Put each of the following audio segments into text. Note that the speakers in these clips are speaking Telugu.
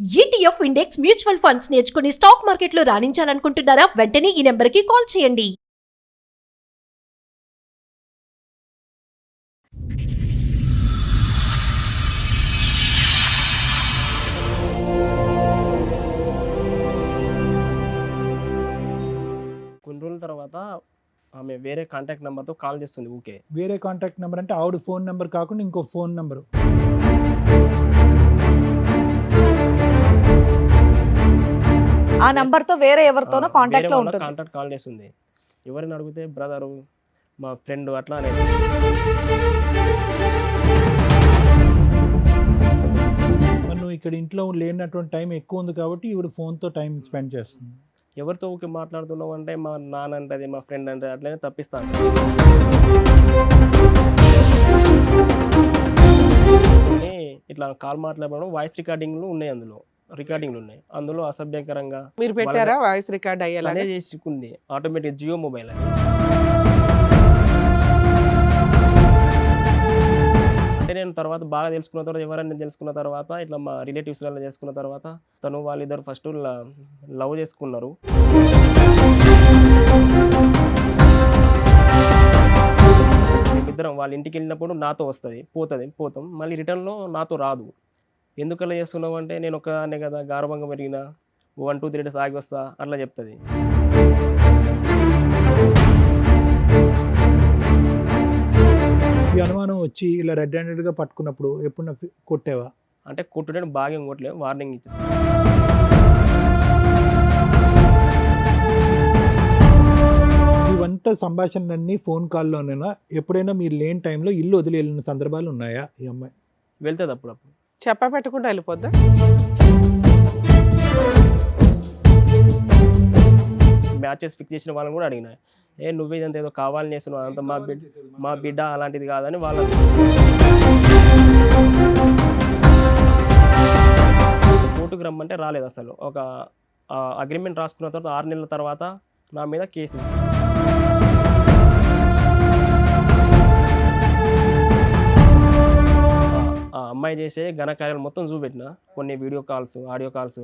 ఈటీఎఫ్ ఇండెక్స్ మ్యూచువల్ ఫండ్స్ నేర్చుకుని స్టాక్ మార్కెట్లో రాణించాలనుకుంటున్నారా? వెంటనే ఈ నెంబర్కి కాల్ చేయండి. కొన్ని రోజుల తర్వాత ఆమె వేరే కాంటాక్ట్ నెంబర్తో కాల్ చేస్తుంది ఊకే. వేరే కాంటాక్ట్ నెంబర్ అంటే ఆవిడ ఫోన్ నెంబర్ కాకుండా ఇంకో ఫోన్ నెంబరు. ఆ నంబర్ తో వేరే ఎవరితోనో కాంటాక్ట్ లో ఉంటుంది. కాంటాక్ట్ కాల్ చేస్తుంది. ఎవరిని అడిగితే బ్రదరు, మా ఫ్రెండ్ అట్లా అనేది. మరి నువ్వు ఇక్కడ ఇంట్లో లేనటువంటి టైం ఎక్కువ ఉంది కాబట్టి ఈవిడ ఫోన్తో టైం స్పెండ్ చేస్తుంది. ఎవరితో ఊకే మాట్లాడుతున్నావు అంటే మా నాన్న అంటది, మా ఫ్రెండ్ అంటే అట్లనే తప్పిస్తాను. ఇట్లా కాల్ మాట్లాడడం వాయిస్ రికార్డింగ్లు ఉన్నాయి, రికార్డింగ్లు ఉన్నాయి. అందులో అసభ్యకరంగా మీరు పెట్టారా వాయిస్ రికార్డ్ అయ్యేలాగా? చేసుకుంది ఆటోమేటిక్ జియో మొబైల్ అని. అంటే నేను తర్వాత బాగా తెలుసుకున్న తర్వాత, ఎవరన్నా తెలుసుకున్న తర్వాత, ఇట్లా మా రిలేటివ్స్ వల్ల చేసుకున్న తర్వాత, తను వాళ్ళిద్దరు ఫస్ట్ లవ్ చేసుకున్నారు. మేమిద్దరం వాళ్ళ ఇంటికి వెళ్ళినప్పుడు నాతో వస్తుంది, పోతాం, మళ్ళీ రిటర్న్లో నాతో రాదు. ఎందుకలా చేస్తున్నావు అంటే, నేను ఒక్కదాన్నే కదా, గార్భంగా పెరిగిన, 1, 2, 3 డేస్ ఆగి వస్తా అట్లా చెప్తుంది. ఈ అనుమానం వచ్చి ఇలా రెడ్ హ్యాండెడ్గా పట్టుకున్నప్పుడు ఎప్పుడు కొట్టేవా? అంటే కొట్టుడే బాగా ఏం కొట్టలేదు, వార్నింగ్ ఇచ్చేస్తాను. ఇవంతా సంభాషణలన్నీ ఫోన్ కాల్లోనేనా? ఎప్పుడైనా మీరు లేని టైంలో ఇల్లు వదిలి వెళ్ళిన సందర్భాలు ఉన్నాయా ఈ అమ్మాయి? వెళ్తుంది అప్పుడప్పుడు. చెప్ప పెట్టకుండా వెళ్ళిపోద్దా? మ్యాచెస్ ఫిక్స్ చేసిన వాళ్ళని కూడా అడిగినా, నువ్వే ఇదంతా ఏదో కావాలని చేస్తున్నావు, అదంతా మా బిడ్డ అలాంటిది కాదని వాళ్ళని. కోర్టుకు రమ్మంటే రాలేదు అసలు. ఒక అగ్రిమెంట్ రాసుకున్న తర్వాత 6 నెలల తర్వాత నా మీద కేసు. ఆ అమ్మాయి చేసే ఘనకార్యాలు మొత్తం చూపెట్టిన, కొన్ని video calls, audio calls,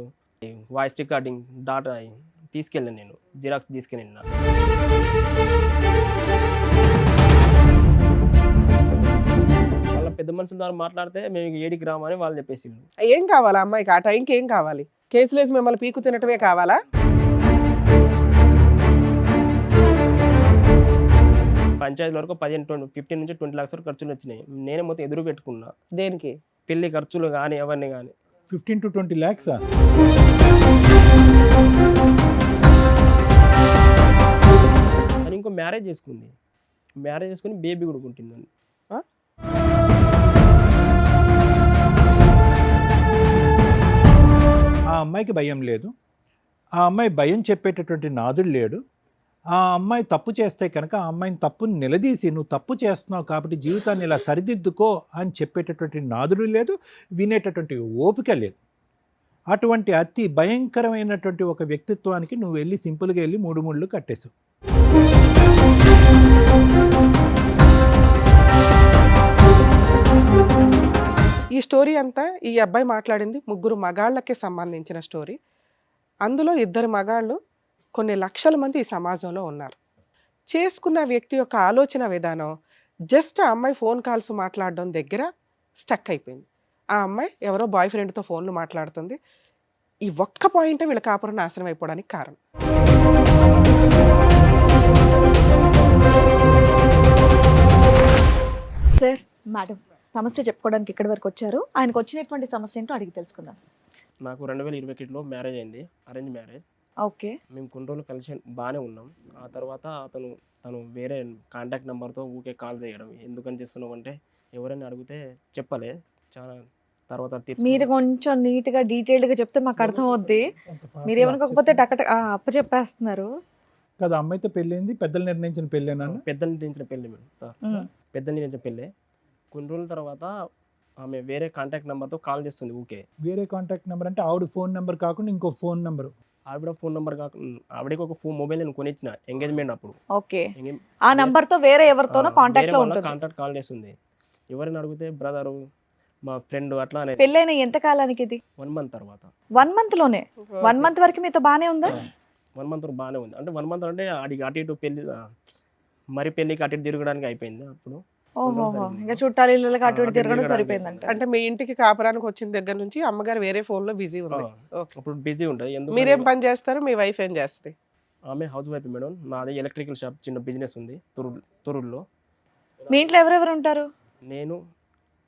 voice recording, data తీసుకెళ్ళాను, నేను జిరాక్స్ తీసుకెళ్ళిన. వాళ్ళ పెద్ద మనుషుల ద్వారా మాట్లాడితే మేము ఏడికి రామని వాళ్ళు చెప్పేసి. ఏం కావాలా అమ్మాయికి? ఆ టైంకి ఏం కావాలి? కేసులు వేసి మిమ్మల్ని పీకు తినటమే కావాలా? పంచాయతీ వరకు 15 నుంచి 20 lakhs వరకు ఖర్చులు వచ్చినాయి. నేనే మొత్తం ఎదురు పెట్టుకున్నా. దేనికి? పెళ్లి ఖర్చులు కానీ అవన్నీ కానీ. 15 to 20 lakhs. అని ఇంకో మ్యారేజ్ చేసుకుని బేబీ కూడా ఉంటుందని. ఆ అమ్మాయికి భయం లేదు, ఆ అమ్మాయి భయం చెప్పేటటువంటి నాదుడు లేడు. ఆ అమ్మాయి తప్పు చేస్తే కనుక ఆ అమ్మాయిని తప్పుని నిలదీసి, నువ్వు తప్పు చేస్తున్నావు కాబట్టి జీవితాన్ని ఇలా సరిదిద్దుకో అని చెప్పేటటువంటి నాదుడు లేదు, వినేటటువంటి ఓపిక లేదు. అటువంటి అతి భయంకరమైనటువంటి ఒక వ్యక్తిత్వానికి నువ్వు వెళ్ళి సింపుల్గా వెళ్ళి 3 ముళ్ళు కట్టేశావు. ఈ స్టోరీ అంతా ఈ అబ్బాయి మాట్లాడింది 3 మగాళ్ళకి సంబంధించిన స్టోరీ. అందులో 2 మగాళ్ళు, కొన్ని లక్షల మంది ఈ సమాజంలో ఉన్నారు. చేసుకున్న వ్యక్తి యొక్క ఆలోచన విధానం జస్ట్ ఆ అమ్మాయి ఫోన్ కాల్స్ మాట్లాడడం దగ్గర స్టక్ అయిపోయింది. ఆ అమ్మాయి ఎవరో బాయ్ ఫ్రెండ్తో ఫోన్లు మాట్లాడుతుంది. ఈ ఒక్క పాయింటే వీళ్ళ కాపురం నాశనం అయిపోవడానికి కారణం. సార్, మేడం సమస్య చెప్పుకోవడానికి ఇక్కడి వరకు వచ్చారు. ఆయనకు వచ్చినటువంటి సమస్య ఏంటో అడిగి తెలుసుకుందాం. నాకు 2021లో మ్యారేజ్ అయింది, అరేంజ్ మ్యారేజ్. ఓకే. మేము కొన్ని రోజులు కలిసి బాగానే ఉన్నాం. ఆ తర్వాత తను వేరే కాంటాక్ట్ నెంబర్తో ఊకే కాల్ చేయడం. ఎందుకని చేస్తున్నావు అంటే, ఎవరైనా అడిగితే చెప్పలే. చాలా తర్వాత మీరు కొంచెం నీట్గా డీటెయిల్డ్గా చెప్తే మాకు అర్థం అవుద్ది. మీరు ఏమనుకోకపోతే అప్పచెప్పేస్తున్నారు కదా. అమ్మాయితో పెళ్ళైంది, పెద్దలు నిర్ణయించిన పెళ్ళేనా? పెద్దలు నిర్ణయించిన పెళ్ళి మేడం సార్, పెద్దలు నిర్ణయించిన పెళ్ళే. కొన్ని రోజుల తర్వాత ఆమె వేరే కాంటాక్ట్ నెంబర్తో కాల్ చేస్తుంది ఊకే. వేరే కాంటాక్ట్ నెంబర్ అంటే ఆవిడ ఫోన్ నెంబర్ కాకుండా ఇంకో ఫోన్ నెంబరు. ఆవిడ ఫోన్ నెంబర్ కాకుండా ఆవిడకి ఒక మొబైల్ నేను కొనిచ్చిన ఎంగేజ్మెంట్ అప్పుడు. ఓకే. ఆ నంబర్ తో వేరే ఎవరితోనో కాంటాక్ట్ లో ఉంటుంది. కాంటాక్ట్ కాల్ చేస్తుంది. ఎవరైనా అడిగితే బ్రదరు, మా ఫ్రెండ్ అట్లా అనేది పెళ్ళైన ఎంత కాలానికి ఇది? 1 మంత్ తర్వాత 1 మంత్ లోనే? 1 మంత్ వరకు మీతో బానే ఉందా? 1 మంత్ బాగానే ఉంది. అంటే 1 మంత్ అంటే అటు ఇటు పెళ్లి మరి పెళ్ళికి అటు ఇటు తిరగడానికి అయిపోయింది. అప్పుడు ఓహోహో, ఇంకా చుట్టాలు ఇళ్ళకి అటు ఇటు తిరగడం తిరగడానికి. సరిపోయిందంట. అంటే మీ ఇంటికి కాపురానికి వచ్చిన దగ్గర నుంచి అమ్మగారు వేరే ఫోన్ లో బిజీ ఉంది. ఓకే. అప్పుడు బిజీ ఉంటుంది. ఎందుకు మీరేం పని చేస్తారు? మీ వైఫ్ ఏం చేస్తుంది? ఆమె హౌస్ వైఫ్ మేడం. నాది ఎలక్ట్రికల్ షాప్ చిన్న బిజినెస్ ఉంది తొర్రూరులో. మీ ఇంట్లో ఎవరెవరు ఉంటారు? నేను,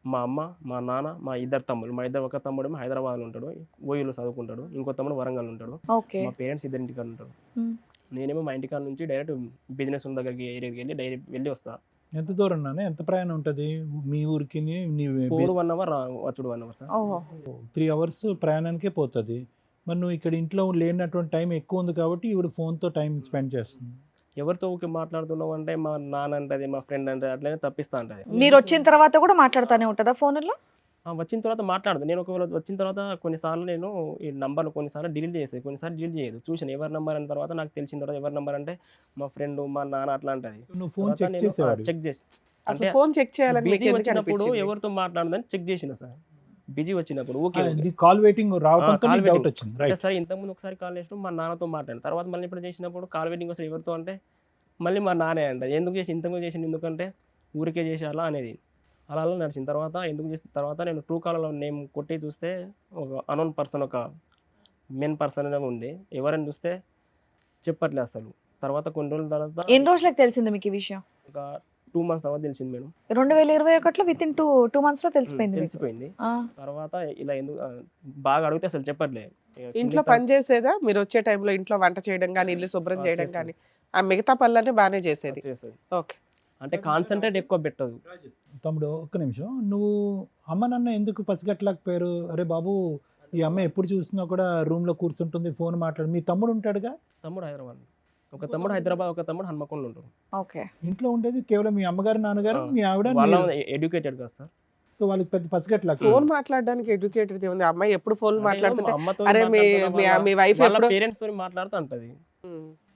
మా అమ్మ, మా నాన్న, మా ఇద్దరు తమ్ముళ్ళు. మా ఇద్దరు ఒక తమ్ముడు హైదరాబాద్లో ఉంటాడు, ఓయూలో చదువుకుంటాడు. ఇంకో తమ్ముడు వరంగల్ ఉంటాడు. ఓకే. మా పేరెంట్స్ ఇద్దరు ఇంటికాడ ఉంటారు. ఉమ్. నేనేమో మా ఇంటికాడ నుంచి డైరెక్ట్ బిజినెస్ ఉన్న దగ్గరికి ఏరియాకి వెళ్ళి డైరెక్ట్ వెళ్ళి వస్తా. ఎంత దూరం నాన్న, ఎంత ప్రయాణం ఉంటుంది మీ ఊరికి? నీ 1 అవర్ వచ్చుడు 1 అవర్ సార్. ఓహో. 3 అవర్స్ ప్రయాణానికే పోతుంది. మరి నువ్వు ఇక్కడ ఇంట్లో లేనటువంటి టైం ఎక్కువ ఉంది కాబట్టి ఇప్పుడు ఫోన్తో టైం స్పెండ్ చేస్తుంది. ఎవరితో ఊకే మాట్లాడుతున్నావు అంటే మా నాన్న అంటది, మా ఫ్రెండ్ అంటే అట్లనే తప్పిస్తా అంటది. మీరు వచ్చిన తర్వాత కూడా మాట్లాడుతూనే ఉంటుందా ఫోన్లో? వచ్చిన తర్వాత మాట్లాడదు. నేను ఒకవేళ వచ్చిన తర్వాత కొన్నిసార్లు నేను ఈ నంబర్లు కొన్నిసార్లు డిలీట్ చేసేది, కొన్నిసార్లు డిలీట్ చేయదు. చూసాను ఎవరి నెంబర్ అయిన తర్వాత నాకు తెలిసిన తర్వాత ఎవరి నెంబర్ అంటే మా ఫ్రెండ్, మా నాన్న అట్లా అంటది. నువ్వు ఫోన్ చెక్ చేసేవాడు? చెక్ చేసి అసలు అంటే ఫోన్ చెక్ చేయాలని మీకు బిజీ ఎందుకు వచ్చినప్పుడు అనిపించింది? ఎవరితో మాట్లాడదని చెక్ చేసిన సార్. బిజీ వచ్చినప్పుడు ఓకే ఇది కాల్ వెయిటింగ్ రావడంతో కాల్ డౌట్ వెయిటింగ్ వచ్చింది. అంటే రైట్. సరే ఇంతకుముందు ఒకసారి కాల్ చేసినప్పుడు మా నాన్నతో మాట్లాడాను. తర్వాత మళ్ళీ ఇప్పుడు చేసినప్పుడు కాల్ వెయిటింగ్ వస్తే ఎవరితో అంటే మళ్ళీ మా నాన్నే అంట. ఎందుకు చేసి ఇంతకుముందు చేసింది ఎందుకంటే ఊరికే చేసి అలా అనేది. అలా అలా నడిచిన తర్వాత ఎందుకు చేసిన తర్వాత నేను ట్రూ కాలర్లో నేమ్ కొట్టి చూస్తే ఒక అనోన్ పర్సన్, ఒక మెయిన్ పర్సన్ అనేది ఉంది. ఎవరైనా చూస్తే చెప్పట్లే అసలు. తర్వాత కొన్ని రోజుల తర్వాత ఎన్ని రోజులకు తెలిసింది మీకు ఈ విషయం? ఒక 2 months తర్వాత తెలిసింది మేడం. 2021లో విత్ ఇన్ 2 months లో తెలిసిపోయింది మీకు? తెలిసిపోయింది. ఆ. తర్వాత ఇలా ఎందుకు బాగా అడిగితే అసలు చెప్పట్లే. ఇంట్లో పని చేసేదా? మీరు వచ్చే టైంలో ఇంట్లో వంట చేయడం కానీ, ఇల్లు శుభ్రం చేయడం చేస్తుంది. కానీ, ఆ మిగతా పనులన్నీ బాగానే చేసేది. చేస్తుంది. ఓకే. అంటే కాన్సన్ట్రేట్ ఎక్కువ పెట్టదు. తమ్ముడు ఒక్క నిమిషం, నువ్వు అమ్మ నాన్న ఎందుకు పసిగట్టలేకపోయారు? అరే బాబు, ఈ అమ్మ ఎప్పుడు చూసినా కూడా రూమ్లో కూర్చుంటుంది, ఫోన్ మాట్లాడు. మీ తమ్ముడు ఉంటాడుగా? తమ్ముడు హైదరాబాద్, ఒక తమ్ముడు హైదరాబాద్, ఒక తమ్ముడు హన్మకొండలో ఉంటాడు. ఓకే. ఇంట్లో ఉండేది కేవలం మీ అమ్మగారు, నాన్నగారు, మీ ఆవిడ, వాళ్ళ మీరు. ఎడ్యుకేటెడ్ కదా సార్. సో వాళ్ళకి పెద్ద పసిగట్టలేక ఫోన్ మాట్లాడడానికి ఎడ్యుకేటెడ్ ఉంది. అమ్మాయి ఎప్పుడు ఫోన్ మాట్లాడుతుంటే అమ్మతో అరే మీ వైఫ్ వాళ్ళ ఎప్పుడు పేరెంట్స్ తో మాట్లాడుతూ ఉంటది.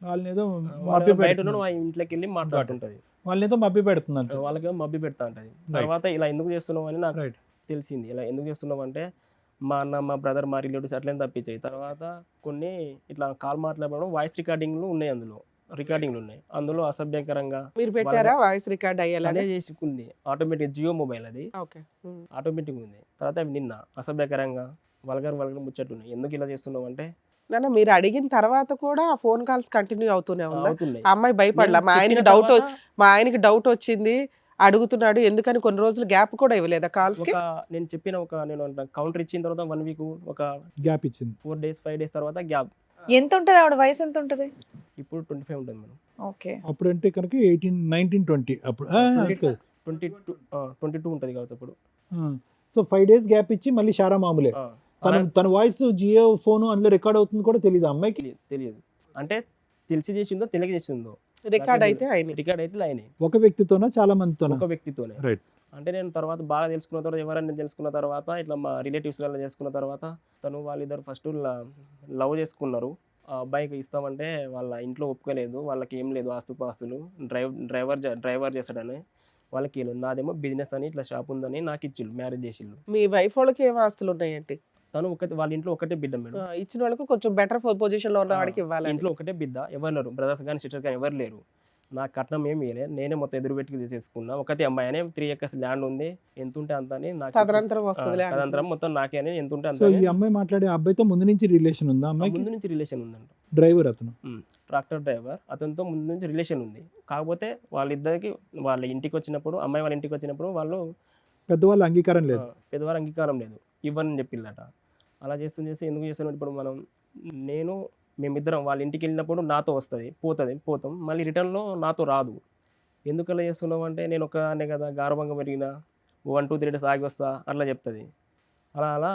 వాళ్ళని ఏదో వాళ్ళ మభ్య బయట ఉన్న వాళ్ళ ఇంట్లోకి వెళ్ళి మాట్లాడుతుంటది. వాళ్ళని ఏదో మభ్య పెడుతుందంట. వాళ్ళకి మబ్బి పెడతా ఉంటది. తర్వాత ఇలా ఎందుకు చేస్తున్నావు అని నాకు రైట్. తెలిసింది. ఇలా ఎందుకు చేస్తున్నావు అంటే మా అన్న, మా బ్రదర్, మా రిలేటివ్స్ అట్లనే తప్పించాయి. తర్వాత కొన్ని ఇట్లా కాల్ మాట్లాడడం వాయిస్ రికార్డింగ్లు ఉన్నాయి, అందులో రికార్డింగ్లు ఉన్నాయి. అందులో అసభ్యకరంగా మీరు పెట్టారా వాయిస్ రికార్డ్ అయ్యేలా? అనే చేసుకుంది. ఆటోమేటిక్ జియో మొబైల్ అది ఓకే. ఆటోమేటిక్ ఉంది. తర్వాత అవి నిన్న అసభ్యకరంగా వల్గర్ ముచ్చట్టున్నాయి. ఎందుకు ఇలా చేస్తున్నావు అంటే నాన్న మీరు అడిగిన తర్వాత కూడా ఆ ఫోన్ కాల్స్ కంటిన్యూ అవుతూనే ఉందా? అవుతున్నాయి. ఆ అమ్మాయి భయపడలా? నేను మా చెప్పిన ఆయనకి డౌట్ వచ్చింది, అడుగుతున్నాడు, ఎందుకని కొన్ని రోజులు గ్యాప్ కూడా ఇవ్వలేదా కాల్స్ కి? నేను చెప్పిన నేను కౌంటర్ ఇచ్చిన తర్వాత 1 week, ఒక గ్యాప్ ఇచ్చింది. 4 days 5 days తర్వాత గ్యాప్. ఎంత ఉంటుంది ఆవిడ వయసు? ఎంత ఉంటుంది ఇప్పుడు 25 ఉంటుంది మేడం. ఓకే. అప్పుడు అంటే కనుక 18, 19, 20 అప్పుడు 22 ఉంటుంది కావచ్చు అప్పుడు. సో 5 days గ్యాప్ ఇచ్చి మళ్ళీ షారా మామూలే. ఆ, తన వాయిస్ జియో ఫోన్ అందులో రికార్డ్ అవుతుంది కూడా తెలియదు అమ్మాయికి. తెలియదు అంటే తెలిసి చేసిందో తెలియక చేసిందో రికార్డ్ అయితే అయినాయి. రికార్డ్ అయితే అయినాయి. ఒక వ్యక్తితోనా చాలా మందితోనా? ఒక వ్యక్తితోనే. రైట్. అంటే నేను తర్వాత బాగా తెలుసుకున్న తర్వాత, ఎవరైనా తెలుసుకున్న తర్వాత, ఇట్లా మా రిలేటివ్స్ వల్ల తెలుసుకున్న తర్వాత, వాళ్ళిద్దరు ఫస్ట్ లవ్ చేసుకున్నారు. ఆ అబ్బాయికి ఇస్తామంటే వాళ్ళ ఇంట్లో ఒప్పుకోలేదు. వాళ్ళకి ఏం లేదు ఆస్తుపాస్తులు, డ్రైవర్ చేస్తాడని వాళ్ళకి ఇల్లు. నాదేమో బిజినెస్ అని ఇట్లా షాప్ ఉందని నాకు ఇచ్చిళ్ళు, మ్యారేజ్ చేసిళ్ళు. మీ వైఫ్ వాళ్ళకి ఏం ఆస్తులు ఉన్నాయండి? తను వాళ్ళ ఇంట్లో ఒకటే బిడ్డ మేడం. ఇచ్చిన వాళ్ళకి కొంచెం బెటర్ పొజిషన్ లో ఉన్న వాడికి ఇవ్వాలి. ఇంట్లో ఒకటే బిడ్డ, ఎవరు లేరు, బ్రదర్స్ కానీ సిస్టర్స్ కానీ ఎవరు లేరు. నాకు కట్నం ఏమి ఇవ్వలేదు. నేనే మొత్తం ఎదురు పెట్టుకు తీసేసుకున్నా. ఒకటి అమ్మాయి అని 3 acres ల్యాండ్ ఉంది, ఎంత ఉంటే అంత అని నాకు తదనంతరం వస్తుంది. తదనంతరం మొత్తం నాకే అని ఎంత ఉంటే అంత సో అని. ఈ అమ్మాయి మాట్లాడే అబ్బాయితో ముందు నుంచి రిలేషన్ ఉందా అమ్మాయికి? ముందు నుంచి రిలేషన్ ఉందంట. డ్రైవర్ అతను ట్రాక్టర్ డ్రైవర్, అతనితో ముందు నుంచి రిలేషన్ ఉంది. కాకపోతే వాళ్ళిద్దరికి వాళ్ళ ఇంటికి వచ్చినప్పుడు, అమ్మాయి వాళ్ళ ఇంటికి వచ్చినప్పుడు వాళ్ళు పెద్దవాళ్ళ అంగీకారం లేదు. పెద్దవారు అంగీకారం లేదు, ఇవ్వని చెప్పిల్లట. అలా చేస్తూ ఎందుకు చేస్తున్నాం ఇప్పుడు మేమిద్దరం వాళ్ళ ఇంటికి వెళ్ళినప్పుడు నాతో వస్తుంది, పోతాం, మళ్ళీ రిటర్న్లో నాతో రాదు. ఎందుకు అలా చేస్తున్నావు అంటే నేను ఒకనే కదా, గార్వంగా పెరిగిన, 1, 2, 3 days ఆగి వస్తా అట్లా చెప్తుంది. అలా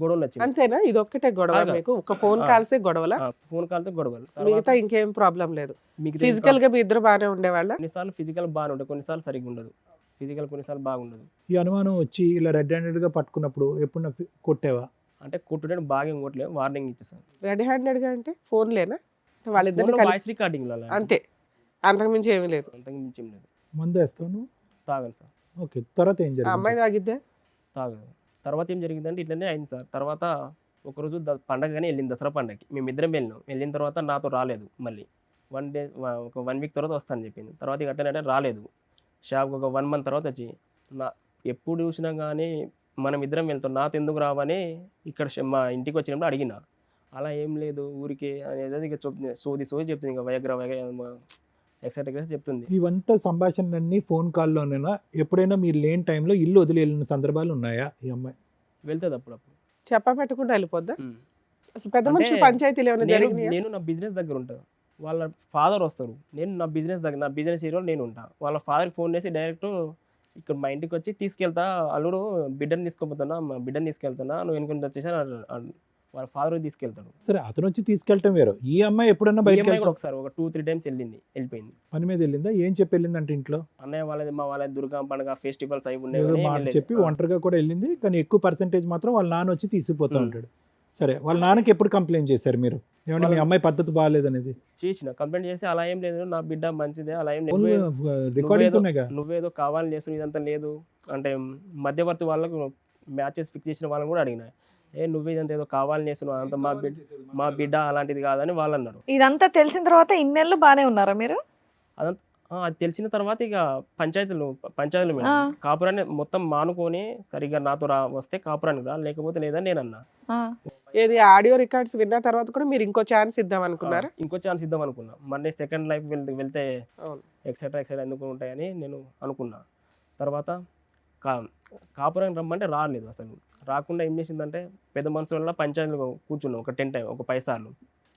గొడవలు వచ్చింది. అంతేనా? ఇది ఒక్కటే గొడవ కాదు. మీకు? ఒక ఫోన్ కాల్సే గొడవలా? ఫోన్ కాల్తో గొడవలు. మిగతా ఇంకేం ప్రాబ్లం లేదు? మీకు ఫిజికల్ గా మీ ఇద్దరు బాగానే ఉండేవాళ్ళ? కొన్నిసార్లు ఫిజికల్ బాగానే ఉంటుంది, కొన్నిసార్లు సరిగ్గా ఉండదు. ఫిజికల్ కొన్నిసార్లు బాగుండదు. ఈ అనుమానం వచ్చి ఇలా రెడ్ హ్యాండెడ్గా పట్టుకున్నప్పుడు ఎప్పుడు కొట్టేవా? అంటే కొట్టుడే బాగా కొట్టలేదు, వార్నింగ్ ఇచ్చేసాను. రెడ్ హ్యాండెడ్ గా అంటే ఫోన్ లేనా? వాళ్ళిద్దరిని వాయిస్ రికార్డింగ్ అంతే, అంతకుమించి ఏమీ లేదు. అంతకు మించి ఏం లేదు. మందు వేస్తావు నువ్వు? తాగను సార్. ఓకే, తర్వాత ఏం ఆ జరిగింది? అమ్మాయి తాగిద్దా? తాగదు. తర్వాత ఏం జరిగిందంటే ఇట్లనే అయింది సార్. తర్వాత ఒకరోజు పండగనే వెళ్ళింది, దసరా పండగకి. మేమిద్దరం వెళ్ళినాం. వెళ్ళిన తర్వాత నాతో రాలేదు మళ్ళీ. 1 డే ఒక 1 వీక్ తర్వాత వస్తానని చెప్పింది. తర్వాత ఇక అట్లనే రాలేదు. షాప్‌కి ఒక 1 మంత్ తర్వాత వచ్చి నా ఎప్పుడు చూసినా గానీ మనం ఇద్దరం వెళ్తాం. నాతో ఎందుకు రావని ఇక్కడ మా ఇంటికి వచ్చినప్పుడు అడిగిన. అలా ఏం లేదు ఊరికే అనేది ఇక సోది చెప్తుంది. ఇక వయగ్ర ఎక్సెట్రా చెప్తుంది. ఇవంతా సంభాషణలన్నీ ఫోన్ కాల్లోనేనా? ఎప్పుడైనా మీరు లేని టైంలో ఇల్లు వదిలి వెళ్ళిన సందర్భాలు ఉన్నాయా ఈ అమ్మాయి? వెళ్తుంది అప్పుడప్పుడు. చెప్పబెట్టకుండా వెళ్ళిపోద్దా? అసలు పెద్ద అంటే మనుషులు పంచాయతీలు ఏమైనా జరుగుతున్నాయా? నేను నా బిజినెస్ దగ్గర ఉంటా. వాళ్ళ ఫాదర్ వస్తారు. నేను నా బిజినెస్ ఏరియాలో నేను ఉంటా. వాళ్ళ ఫాదర్కి ఫోన్ చేసి డైరెక్ట్ ఇక్కడ మా ఇంటికి వచ్చి తీసుకెళ్తా, అల్లుడు బిడ్డని తీసుకుపోతున్నా, మా బిడ్డని తీసుకెళ్తున్నా, నువ్వు వెనుకుంటూ వచ్చేసి వాళ్ళ ఫాదర్ తీసుకెళ్తాడు. సరే, అతను వచ్చి తీసుకెళ్ళటం వేరు. ఈ అమ్మాయి ఎప్పుడన్నా ఈ బయటకు అమ్మాయి కూడా వెళ్తా ఒకసారి ఒక 2-3 టైమ్స్ వెళ్ళిపోయింది. పని మీద వెళ్ళిందా? ఏం చెప్పి వెళ్ళిందంటే ఇంట్లో అన్నయ్య వాళ్ళది మా వాళ్ళ దుర్గా పండుగ ఫెస్టివల్స్ అయి ఏదో మాట ఉన్నాయి. చెప్పి ఒంటరిగా కూడా వెళ్ళింది, కానీ ఎక్కువ పర్సెంటేజ్ మాత్రం వాళ్ళ నాన్న వచ్చి తీసుకుపోతూ ఉంటాడు. సరే, వాళ్ళ నాన్నకి ఎప్పుడు కంప్లైంట్ చేశారు మీరు? ఏమంటే మీ అమ్మాయి పద్ధతి బాగాలేదనేది చేసిన కంప్లైంట్ చేసి అలా ఏం లేదు, నా బిడ్డ మంచిదే, అలా ఏం లేదు, రికార్డింగ్స్ ఉన్నాయిగా. నువ్వేదో కావాలని చేస్తున్నావు, ఇదంతా లేదు అంటే మధ్యవర్తి వాళ్ళకు మ్యాచెస్ ఫిక్స్ చేసిన వాళ్ళని కూడా అడిగిన. నువ్వు ఇదంతా ఏదో కావాలని చేస్తున్నావు, అంత మా బిడ్డ అలాంటిది కాదని వాళ్ళు అన్నారు. ఇదంతా తెలిసిన తర్వాత ఇన్నేళ్ళు బానే ఉన్నారా మీరు? అదంతా అది తెలిసిన తర్వాత ఇక పంచాయతీలు మేడం ఆ. కాపురాన్ని మొత్తం మానుకొని సరిగ్గా నాతో వస్తే కాపురానికి రా, లేకపోతే లేదని నేను అన్నా. ఆ. ఏది ఆడియో రికార్డ్స్ విన్న తర్వాత కూడా మీరు ఇంకో ఛాన్స్ ఇద్దాం అనుకున్నారా? ఇంకో ఛాన్స్ ఇద్దాం అనుకున్నా. మళ్ళీ సెకండ్ లైఫ్ వెళ్తే అవును. ఎక్సెట్రా ఎందుకు ఉంటాయని నేను అనుకున్నా. తర్వాత కాపురానికి రమ్మంటే రాలేదు. అసలు రాకుండా ఏం చేసిందంటే పెద్ద మనుషుల పంచాయతీలో కూర్చున్నాం ఒక 10 టైం ఒక 10 సార్లు.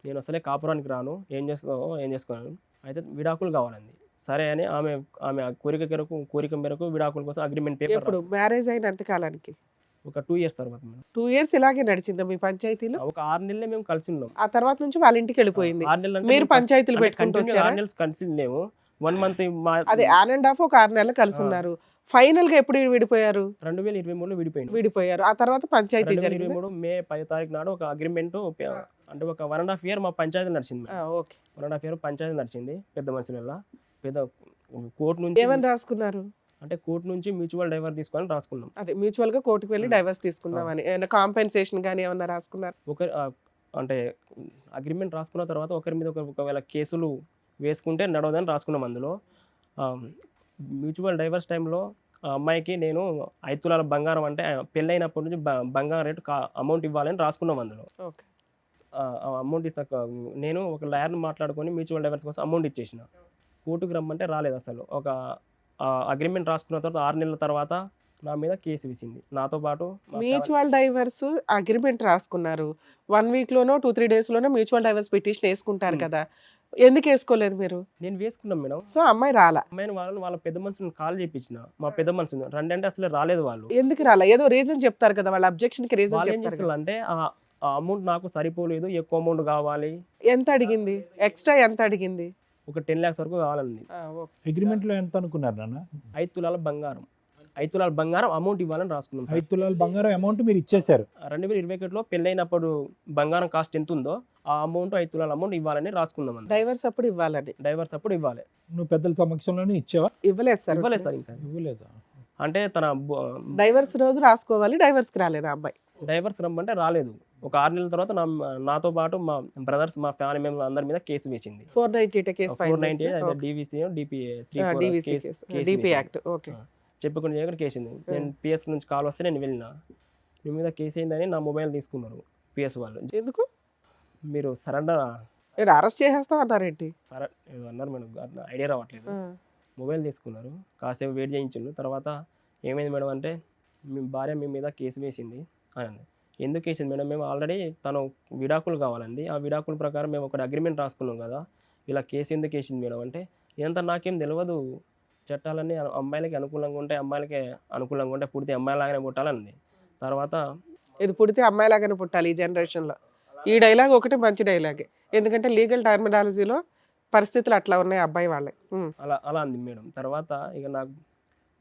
నేను అసలే కాపురానికి రాను, ఏం చేసుకున్నాను అయితే విడాకులు కావాలండి. సరే అని ఆమె కోరిక మేరకు విడాకుల కోసం అగ్రిమెంట్ పేపర్ ఎప్పుడు మ్యారేజ్ అయిన ఎంత కాలానికి? ఒక 2 years తర్వాత మేడం. 2 years ఇలాగే నడిచిందా మీ పంచాయతీలో? ఒక 6 నెలలే మేము కలిసి ఉన్నాం. ఆ తర్వాత నుంచి వాళ్ళ ఇంటికి వెళ్ళిపోయింది. 6 నెలలు మీరు పంచాయతీలు పెట్టుకుంటూ వచ్చారా? 6 నెలలు కలిసి లేము. 1 month అదే ఆన్ అండ్ ఆఫ్ ఒక 6 నెలలు కలిసి ఉన్నారు. ఫైనల్ గా ఎప్పుడు విడిపోయారు? 2023లో విడిపోయారు. ఆ తర్వాత పంచాయతీ జరిగింది. 2023 మే 10 తారీఖు నాడు ఒక అగ్రిమెంట్ అంటే ఒక 1.5 year మా పంచాయతీ నడిచింది. ఓకే. 1.5 year పంచాయతీ నడిచింది. పెద్ద మనుషుల పెద్ద కోర్టు నుంచి ఏమని రాసుకున్నారు? అంటే కోర్టు నుంచి మ్యూచువల్ డైవర్స్ తీసుకొని రాసుకున్నాం. అదే మ్యూచువల్ గా కోర్టుకు వెళ్ళి డైవర్స్ తీసుకుందామని. ఏమైనా కాంపెన్సేషన్ గానీ ఏమన్నా రాసుకున్నారు? అంటే అగ్రిమెంట్ రాసుకున్న తర్వాత ఒకరి మీద ఒకవేళ కేసులు వేసుకుంటే నడవదని రాసుకున్నాం. అందులో మ్యూచువల్ డైవర్స్ టైంలో ఆ అమ్మాయికి నేను 5 తులాల బంగారం అంటే పెళ్ళైనప్పటి నుంచి బంగారం రేటు అమౌంట్ ఇవ్వాలని రాసుకున్నాం. అందులో ఓకే. అమౌంట్ నేను ఒక లాయర్ని మాట్లాడుకొని మ్యూచువల్ డైవర్స్ కోసం అమౌంట్ ఇచ్చేసిన. కోర్టుకు రమ్మంటే రాలేదు. అసలు ఒక అగ్రిమెంట్ రాసుకున్న తర్వాత 6 నెలల తర్వాత నా మీద కేసు వేసింది. నాతో పాటు మ్యూచువల్ డైవర్స్ అగ్రిమెంట్ రాసుకున్నారు. 1 week లోనో 2-3 days లోనో మ్యూచువల్ డైవర్స్ పిటిషన్ వేసుకుంటారు కదా, ఎందుకు వేసుకోలేదు మీరు? నేను వేసుకున్నాం మేడం. సో అమ్మాయి రాలా. అమ్మాయిని వాళ్ళ పెద్ద మనుషులను కాల్ చేయించిన. మా పెద్ద మనుషులు రండి అంటే అసలు రాలేదు. వాళ్ళు ఎందుకు రాలా? ఏదో రీజన్ చెప్తారు కదా, వాళ్ళ అబ్జెక్షన్ కి రీజన్ వాళ్ళు ఏం చెప్తారు కదా. చేస్తారు అంటే ఆ అమౌంట్ నాకు సరిపోలేదు, ఎక్కువ అమౌంట్ కావాలి. ఎంత అడిగింది? ఎక్స్ట్రా ఎంత అడిగింది? ఒక 10 lakhs వరకు కావాలండి. అగ్రిమెంట్ లో ఎంత అనుకున్నారు నాన్న? 5 తులాల బంగారం 5 తులాల బంగారం అమౌంట్ ఇవ్వాలని రాసుకున్నాం. 5 తులాల బంగారం అమౌంట్ మీరు ఇచ్చేశారు. 2021లో పెళ్ళైనప్పుడు బంగారం కాస్ట్ ఎంత ఉందో ఆ అమౌంట్ 5 తులాల అమౌంట్ ఇవ్వాలని రాసుకుందాం. డైవర్స్ అప్పుడు ఇవ్వాలని. డైవర్స్ అప్పుడు ఇవ్వాలి. నువ్వు పెద్దల సమక్షంలోనే ఇచ్చావా? ఇవ్వలేదు సార్. ఇవ్వలేదు సార్. ఇంకా ఇవ్వలేదా? అంటే తన డైవర్స్ రోజు రాసుకోవాలి, డైవర్స్ కి రాలేదు అబ్బాయి. డైవర్స్ రమ్మంటే రాలేదు. ఒక 6 నెలల తర్వాత నాతో పాటు మా బ్రదర్స్ మా ఫ్యామిలీ మెంబర్స్ అందరి మీద కేసు వేసింది. 498 case file 498 DVC DPA 3 DP act. Okay. చెప్పుకుని చేయకుండా కేసు అయింది. నేను PS నుంచి కాల్ వస్తే నేను వెళ్ళిన. మీ మీద కేసు అయిందని నా మొబైల్ తీసుకున్నారు PS వాళ్ళు. ఎందుకు? మీరు సరెండర్ అరెస్ట్ చేసేస్తాం అన్నారేంటి? సరే అన్నారు మేడం, ఐడియా రావట్లేదు. మొబైల్ తీసుకున్నారు, కాసేపు వెయిట్ చేయించారు. తర్వాత ఏమైంది మేడం అంటే మీ భార్య మీ మీద కేసు వేసింది అని. ఎందుకు వేసింది మేడం? మేము ఆల్రెడీ తను విడాకులు కావాలండి, ఆ విడాకుల ప్రకారం మేము ఒక అగ్రిమెంట్ రాసుకున్నాం కదా, ఇలా కేసు ఎందుకు వేసింది మేడం అంటే ఇదంతా నాకేం తెలియదు, చట్టాలన్నీ అమ్మాయిలకి అనుకూలంగా ఉంటాయి, అమ్మాయిలకి అనుకూలంగా ఉంటాయి, పుడితే అమ్మాయిలాగానే పుట్టాలండి. తర్వాత ఇది పుడితే అమ్మాయిలాగానే పుట్టాలి ఈ జనరేషన్లో. ఈ డైలాగ్ ఒకటి మంచి డైలాగే, ఎందుకంటే లీగల్ టర్మినాలజీలో పరిస్థితులు అట్లా ఉన్నాయి అబ్బాయి వాళ్ళే. అలా అంది మేడం. తర్వాత ఇక నాకు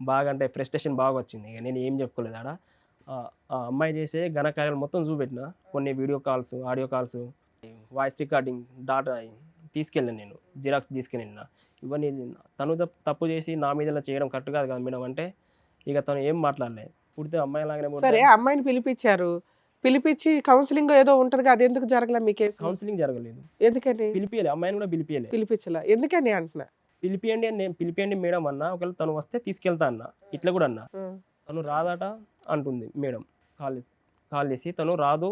బాగా అంటే ఫ్రస్ట్రేషన్ బాగా వచ్చింది. ఇక నేను ఏం చెప్పుకోలేదు. ఆడ ఆ అమ్మాయి చేసే ఘనకార్యాలు మొత్తం చూపెట్టిన. కొన్ని video calls, audio calls, voice recording data తీసుకెళ్ళాను, నేను జిరాక్స్ తీసుకెళ్ళిన. ఇవన్నీ తను తప్పు చేసి నా మీద చేయడం కరెక్ట్ కాదు కదా మేడం అంటే ఇక తను ఏం మాట్లాడలేదు. పుడితే అమ్మాయి లాగానే సరే పుడతారు. అమ్మాయిని పిలిపించి కౌన్సిలింగ్ ఏదో ఉంటది అది ఎందుకు జరగలే మీ కేసు? కౌన్సిలింగ్ జరగలేదు. ఎందుకని పిలిపియలే, అమ్మాయిని కూడా పిలిపియలే. పిలిపించలా? ఎందుకని అంటున్నా. పిలిపియండి అని నేను పిలిపియండి మేడం అన్న, ఒకవేళ తను వస్తే తీసుకెళ్తా అన్న, ఇట్లా కూడా అన్న. ఉం. తను రాదట అంటుంది మేడం. కాల్ చేసి తను రాదు,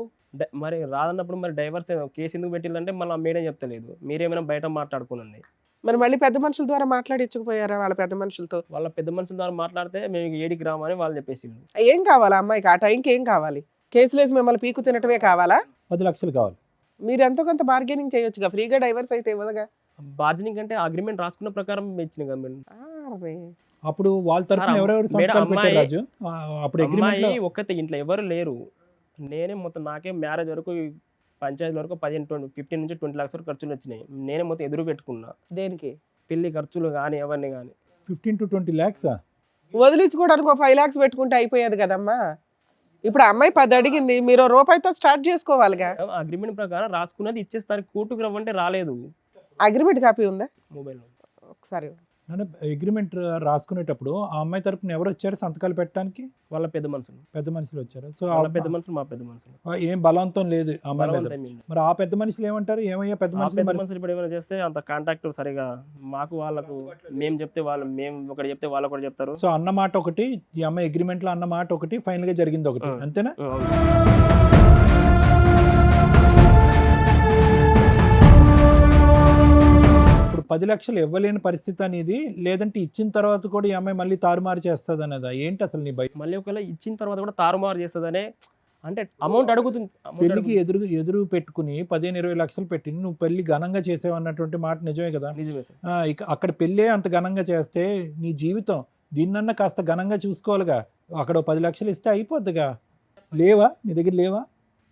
మరి రాదన్నప్పుడు మరి డైవర్స్ కేసు ఎందుకు పెట్టిందంటే మళ్ళీ మేడం చెప్తలేదు, మీరేమైనా బయట మాట్లాడుకున్నది. మరి మళ్ళీ పెద్ద మనుషుల ద్వారా మాట్లాడించకపోయారా వాళ్ళ పెద్ద మనుషులతో? వాళ్ళ పెద్ద మనుషుల ద్వారా మాట్లాడితే మేము ఏడికి రామని వాళ్ళు చెప్పేసి. ఏం కావాలా అమ్మాయికి ఆ టైంకి? ఏం కావాలి? కేసులు వేసి మిమ్మల్ని పీకు తినటమే కావాలా? 10 లక్షలు కావాలి. మీరు ఎంతో కొంత బార్గెనింగ్ చేయొచ్చుగా, ఫ్రీగా డైవర్స్ అయితే ఇవ్వదుగా. బార్గెనింగ్ అంటే అగ్రిమెంట్ రాసుకున్న ప్రకారం ఇచ్చిన కదా మేడం. అరే. అప్పుడు వాళ్ళ తరఫున సార్, ఎవరెవరు మేడం, సంతకాలు పెట్టారు అమ్మాయి- రాజు? అప్పుడు అగ్రిమెంట్ అమ్మాయి ఒక్కతే, ఇంట్లో ఎవరు లేరు. నేనే మొత్తం, నాకే మ్యారేజ్ వరకు పంచాయతీ వరకు 15 నుంచి 20 లక్షల ఖర్చులు వచ్చినాయి. నేనే మొత్తం ఎదురు పెట్టుకున్నా, దేనికి? పెళ్లి ఖర్చులు కానీ అవన్నీ కానీ. 15 to 20 lakhs. వదిలించుకోవడానికి 5 lakhs పెట్టుకుంటే అయిపోయేది కదమ్మా. ఇప్పుడు ఆ అమ్మాయి 10 అడిగింది, మీరు రూపాయితో స్టార్ట్ చేసుకోవాలిగా. అగ్రిమెంట్ ప్రకారం రాసుకున్నది ఇచ్చేస్తారు, కోర్టుకు రమ్మంటే రాలేదు. అగ్రిమెంట్ కాపీ ఉందా? మొబైల్ ఒకసారి అగ్రిమెంట్ రాసుకునేటప్పుడు ఆ అమ్మాయి తరపున ఎవరు వచ్చారు సంతకాలు పెట్టడానికి? వాళ్ళ పెద్ద మనుషులు. పెద్ద మనుషులు వచ్చారు. సో వాళ్ళ పెద్ద మనుషులు, మా పెద్ద మనుషులు. ఏం బలవంతం లేదు ఆ అమ్మాయి మీద. బలవంతం ఏమీ లేదు. మరి ఆ పెద్ద మనుషులు ఏమంటారు? ఏమయ్యా పెద్ద ఆ మనుషులు పెద్ద మరి మనుషులు ఇప్పుడు ఏమైనా చేస్తే అంత కాంటాక్ట్ సరిగా మాకు వాళ్ళకు, మేము చెప్తే వాళ్ళు, మేము ఒకటి చెప్తే వాళ్ళు ఒకటి చెప్తారు. సో అన్న మాట ఒకటి, ఈ అమ్మాయి అగ్రిమెంట్ లో అన్న మాట ఒకటి, ఫైనల్ గా జరిగింది ఒకటి, అంతేనా? అవును. ఇప్పుడు 10 లక్షలు ఇవ్వలేని పరిస్థితి అనేది, లేదంటే ఇచ్చిన తర్వాత కూడా ఈ అమ్మాయి మళ్ళీ తారుమారు చేస్తుంది అనేదా? ఏంటి అసలు నీ భయం? మళ్ళీ ఒకవేళ ఇచ్చిన తర్వాత కూడా తారుమారు చేస్తుందనే, అంటే అమౌంట్ అడుగుతుంది. పెళ్లికి ఎదురు పెట్టుకుని 15-20 లక్షలు పెట్టి నువ్వు పెళ్లి ఘనంగా చేసావు అన్నటువంటి మాట నిజమే కదా? నిజమే సార్. ఇక అక్కడ పెళ్ళే అంత ఘనంగా చేస్తే నీ జీవితం దీన్నన్నా కాస్త ఘనంగా చూసుకోవాలిగా. అక్కడ 10 లక్షలు ఇస్తే అయిపోద్దిగా. లేవా నీ దగ్గర? లేవా?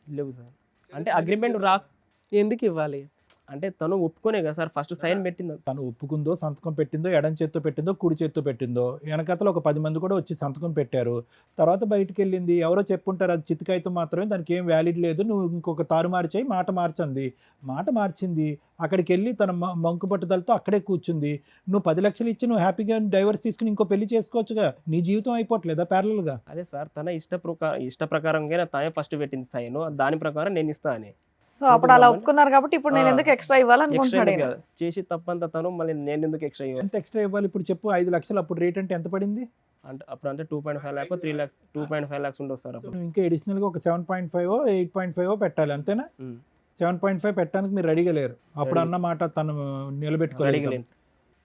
లేవు సార్. అంటే అగ్రిమెంట్ ఎందుకు ఇవ్వాలి? అంటే తను ఒప్పుకోనే కదా సార్ ఫస్ట్ సైన్ పెట్టింది. తను ఒప్పుకుందో, సంతకం పెట్టిందో, ఎడం చేత్తో పెట్టిందో, కుడి చేత్తో పెట్టిందో, వెనకతలో ఒక 10 మంది కూడా వచ్చి సంతకం పెట్టారు. తర్వాత బయటికి వెళ్ళింది, ఎవరో చెప్పుంటారు అది చితికాయితో మాత్రమే, దానికి ఏం వ్యాలిడ్ లేదు, నువ్వు ఇంకొక తారుమారు చేయి, మాట మార్చింది. అక్కడికి వెళ్ళి తన మంకు పట్టుదలతో అక్కడే కూర్చుంది. నువ్వు 10 లక్షలు ఇచ్చి నువ్వు హ్యాపీగా డైవర్స్ తీసుకుని ఇంకో పెళ్లి చేసుకోవచ్చుగా. నీ జీవితం అయిపోవట్లేదా ప్యారలల్గా? అదే సార్, తన ఇష్ట ప్రకారంగా తనే ఫస్ట్ పెట్టింది సైన్, దాని ప్రకారం నేను ఇస్తా అని. సో అప్పుడు అలా ఒప్పుకున్నారు కాబట్టి ఇప్పుడు నేను ఎందుకు ఎక్స్ట్రా ఇవ్వాలనుకుంటున్నాడు ఈయన. చేసి తప్పంతా తను, మళ్ళీ నేను ఎందుకు ఎక్స్ట్రా ఇవ్వాలి? ఎంత ఎక్స్ట్రా ఇవ్వాలి ఇప్పుడు చెప్పు? 5 లక్షలు అప్పుడు రేట్ అంటే ఎంత పడింది? అంటే అప్పుడు అంటే 2.5 లాక్ 3 లాక్స్ 2.5 లాక్స్ ఉండవు సార్ అప్పుడు. నువ్వు ఇంకా అడిషనల్గా ఒక 7.5 8.5 పెట్టాలి, అంతేనా? 7.5 పెట్టడానికి మీరు రెడీగా లేరు. అప్పుడు అన్న మాట తను నిలబెట్టుకోలేదు. అడిగలేను సార్.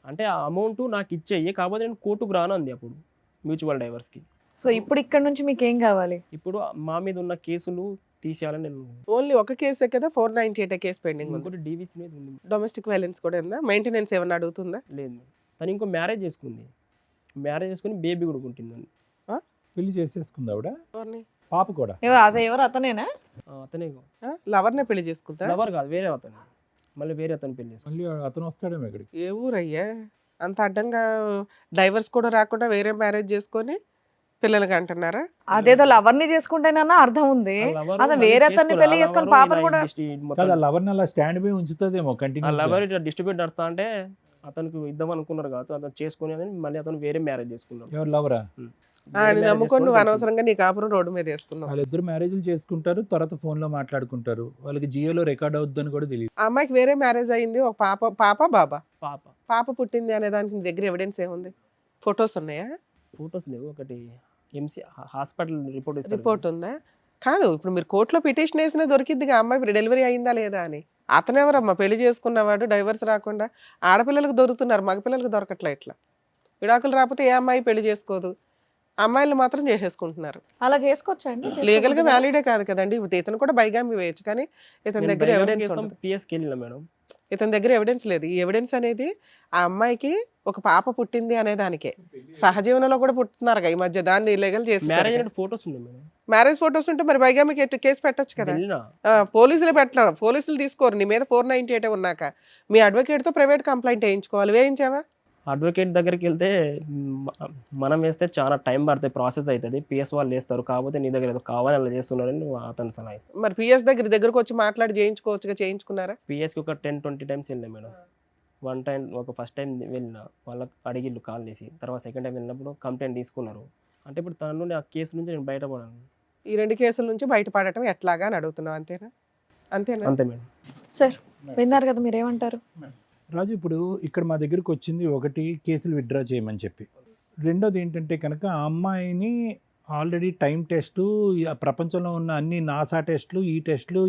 అంటే ఆ అమౌంట్ నాకు ఇచ్చేయి, కాకపోతే నేను కోర్టుకు రాను అంది అప్పుడు, మ్యూచువల్ డైవర్స్కి. సో ఇప్పుడు ఇక్కడ నుంచి మీకు ఏం కావాలి? ఇప్పుడు మా మీద ఉన్న కేసులు తీసేయాలని నేను. ఓన్లీ ఒక కేసే కదా? 498 కేసు పెండింగ్ ఉంది. ఇంకోటి డీవీసీ మీద ఉంది. డొమెస్టిక్ వైలెన్స్ కూడా ఉందా? మెయింటెనెన్స్ ఏమన్నా అడుగుతుందా? లేదు, తను ఇంకో మ్యారేజ్ చేసుకుంది, మ్యారేజ్ చేసుకుని బేబీ కూడా ఉంటుందండి. పెళ్లి చేసేసుకుంది ఆవిడ, ఎవరిని? పాప కూడా. ఎవరు అతనేనా? అతనే లవర్నే పెళ్లి చేసుకుంటా? లవర్ కాదు, వేరే అతను, మళ్ళీ వేరే అతను పెళ్లి చేసుకుంది. మళ్ళీ అతను వస్తాడేమో ఇక్కడికి. ఏ ఊరయ్యా? అంత అడ్డంగా డైవర్స్ కూడా రాకుండా వేరే మ్యారేజ్ చేసుకొని పిల్లలకి అంటున్నారా? అదేదో లవర్ని చేసుకుంటేనన్నా అర్థం ఉంది. అదే వేరే అతన్ని పెళ్లి చేసుకొని పాపను కూడా కాదు, లవర్ని అలా స్టాండ్ బై ఉంచుతుందేమో కంటిన్యూ. లవర్ డిస్ట్రిబ్యూట్ నడుస్తా అంటే అతనికి ఇద్దాం అనుకున్నారు కావచ్చు, అతను చేసుకుని మళ్ళీ అతను వేరే మ్యారేజ్ చేసుకున్నాడు. ఎవరు లవరా? నమ్ముకొని నువ్వు అనవసరంగా నీ కాపురం రోడ్డు మీద వేసుకున్నావు. వాళ్ళిద్దరు మ్యారేజ్లు చేసుకుంటారు, తర్వాత ఫోన్ లో మాట్లాడుకుంటారు, వాళ్ళకి జియోలో రికార్డ్ అవుద్దని కూడా తెలియదు. ఆ అమ్మాయికి వేరే మ్యారేజ్ అయింది, ఒక బాబా పాప పాప పుట్టింది అనే దానికి నీ దగ్గర ఎవిడెన్స్ ఏముంది? ఫొటోస్ ఉన్నాయా? ఫొటోస్ లేవు, ఒకటి ఎంసీ హాస్పిటల్ రిపోర్ట్ ఉందా? కాదు, ఇప్పుడు మీరు కోర్టులో పిటిషన్ వేసినా దొరికిద్దిగా అమ్మాయి డెలివరీ అయిందా లేదా అని. అతనెవరమ్మా పెళ్లి చేసుకున్నవాడు డైవర్స్ రాకుండా? ఆడపిల్లలకు దొరుకుతున్నారు, మగపిల్లలకు దొరకట్లే. ఇట్లా విడాకులు రాకపోతే ఏ అమ్మాయి పెళ్లి చేసుకోదు, అమ్మాయిలు మాత్రం చేసేసుకుంటున్నారు. అలా చేసుకోవచ్చండి? లీగల్ గా వ్యాలిడే కాదు కదండి. ఇప్పుడు ఇతను కూడా బైగామి వేయచ్చు, కానీ ఇతని దగ్గర ఎవిడెన్స్ ఉండదు. పిఎస్కి వెళ్ళిన మేడం, ఇతని దగ్గర ఎవిడెన్స్ లేదు. ఈ ఎవిడెన్స్ అనేది ఆ అమ్మాయికి ఒక పాప పుట్టింది అనే దానికే. సహజీవనంలో కూడా పుట్టుతున్నారు ఈ మధ్య, దాన్ని ఇల్లీగల్ చేసి. మ్యారేజ్ ఫొటోస్ ఉన్నాయి మేడం. మ్యారేజ్ ఫొటోస్ ఉంటే మరి బైగామికి కేసు పెట్టొచ్చు కదా. పోలీసులు పెట్టరు, పోలీసులు తీసుకోరు. నీ మీద 498 ఉన్నాక మీ అడ్వకేట్ తో ప్రైవేట్ కంప్లైంట్ వేయించుకోవాలి. వేయించావా? అడ్వకేట్ దగ్గరికి వెళ్తే మనం వేస్తే చాలా టైం పడుతుంది, ప్రాసెస్ అవుతుంది, పిఎస్ వాళ్ళు వేస్తారు. కాకపోతే నీ దగ్గర ఏదో కావాలని అలా చేస్తున్నారని అతను సలహా ఇస్తాను. మరి పిఎస్ దగ్గరకు వచ్చి మాట్లాడి చేయించుకోవచ్చుగా, చేయించుకున్నారా? పిఎస్కి ఒక 10-20 టైమ్స్ వెళ్ళినా మేడం. వన్ టైం, ఒక ఫస్ట్ టైం వెళ్ళిన వాళ్ళకి అడిగిళ్ళు కాల్ చేసి, తర్వాత సెకండ్ టైం వెళ్ళినప్పుడు కంప్లైంట్ తీసుకున్నారు. అంటే ఇప్పుడు తన నుండి ఆ కేసు నుంచి నేను బయటపడాను. ఈ 2 కేసుల నుంచి బయటపడటం ఎట్లాగా అని అడుగుతున్నావు, అంతేనా? అంతేనా? అంతే మేడం. సార్ విన్నారు కదా, మీరేమంటారు? రాజు, ఇప్పుడు ఇక్కడ మా దగ్గరికి వచ్చింది ఒకటి, కేసులు విత్డ్రా చేయమని చెప్పి. రెండోది ఏంటంటే కనుక ఆ అమ్మాయిని ఆల్రెడీ టైం టెస్టు, ప్రపంచంలో ఉన్న అన్ని నాసా టెస్టులు, ఈ టెస్టులు,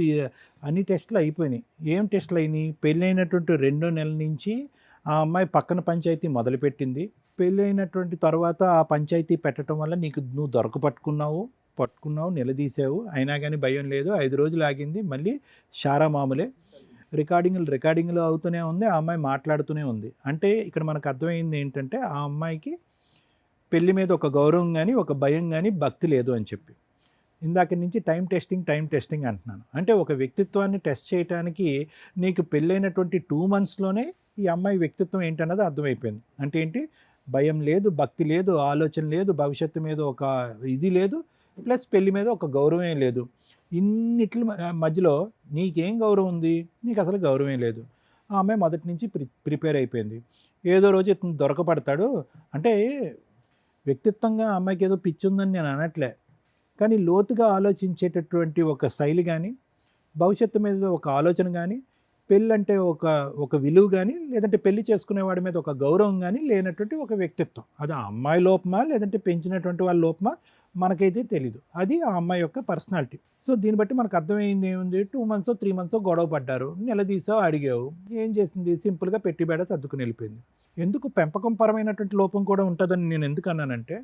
అన్ని టెస్టులు అయిపోయినాయి. ఏం టెస్టులు అయినాయి? పెళ్ళైనటువంటి 2 నెలల నుంచి ఆ అమ్మాయి పక్కన పంచాయతీ మొదలుపెట్టింది. పెళ్ళైనటువంటి తర్వాత ఆ పంచాయతీ పెట్టడం వల్ల నువ్వు పట్టుకున్నావు, నిలదీసావు, అయినా కానీ భయం లేదు. 5 రోజులు ఆగింది, మళ్ళీ షారా మామూలే. రికార్డింగ్లు అవుతూనే ఉంది, ఆ అమ్మాయి మాట్లాడుతూనే ఉంది. అంటే ఇక్కడ మనకు అర్థమైంది ఏంటంటే ఆ అమ్మాయికి పెళ్లి మీద ఒక గౌరవం కానీ, ఒక భయం కానీ, భక్తి లేదు అని చెప్పి. ఇందాక నుంచి టైం టెస్టింగ్ అంటున్నాను. అంటే ఒక వ్యక్తిత్వాన్ని టెస్ట్ చేయడానికి నీకు పెళ్ళైనటువంటి 2 monthsలోనే ఈ అమ్మాయి వ్యక్తిత్వం ఏంటన్నది అర్థమైపోయింది. అంటే ఏంటి? భయం లేదు, భక్తి లేదు, ఆలోచన లేదు, భవిష్యత్తు మీద ఒక ఇది లేదు, ప్లస్ పెళ్లి మీద ఒక గౌరవం లేదు. ఇన్నిట్ల మధ్యలో నీకేం గౌరవం ఉంది? నీకు అసలు గౌరవం లేదు. ఆ అమ్మాయి మొదటి నుంచి ప్రిపేర్ అయిపోయింది. ఏదో రోజు ఇతను దొరకపడతాడు. అంటే వ్యక్తిత్వంగా ఆ అమ్మాయికి ఏదో పిచ్చి ఉందని నేను అనట్లే, కానీ లోతుగా ఆలోచించేటటువంటి ఒక శైలి కానీ, భవిష్యత్తు మీద ఒక ఆలోచన కానీ, పెళ్ళి అంటే ఒక విలువ కానీ, లేదంటే పెళ్లి చేసుకునేవాడి మీద ఒక గౌరవం కానీ లేనటువంటి ఒక వ్యక్తిత్వం. అది ఆ అమ్మాయి లోపమా లేదంటే పెంచినటువంటి వాళ్ళ లోపమా మనకైతే తెలీదు. అది ఆ అమ్మాయి యొక్క పర్సనాలిటీ. సో దీన్ని బట్టి మనకు అర్థమైంది ఏముంది? 2 months 3 months గొడవ పడ్డారు, నిలదీసావు, అడిగావు, ఏం చేసింది? సింపుల్గా పెట్టి బేడ సర్దుకుని వెళ్ళిపోయింది. ఎందుకు పెంపకం పరమైనటువంటి లోపం కూడా ఉంటుందని నేను ఎందుకు అన్నానంటే,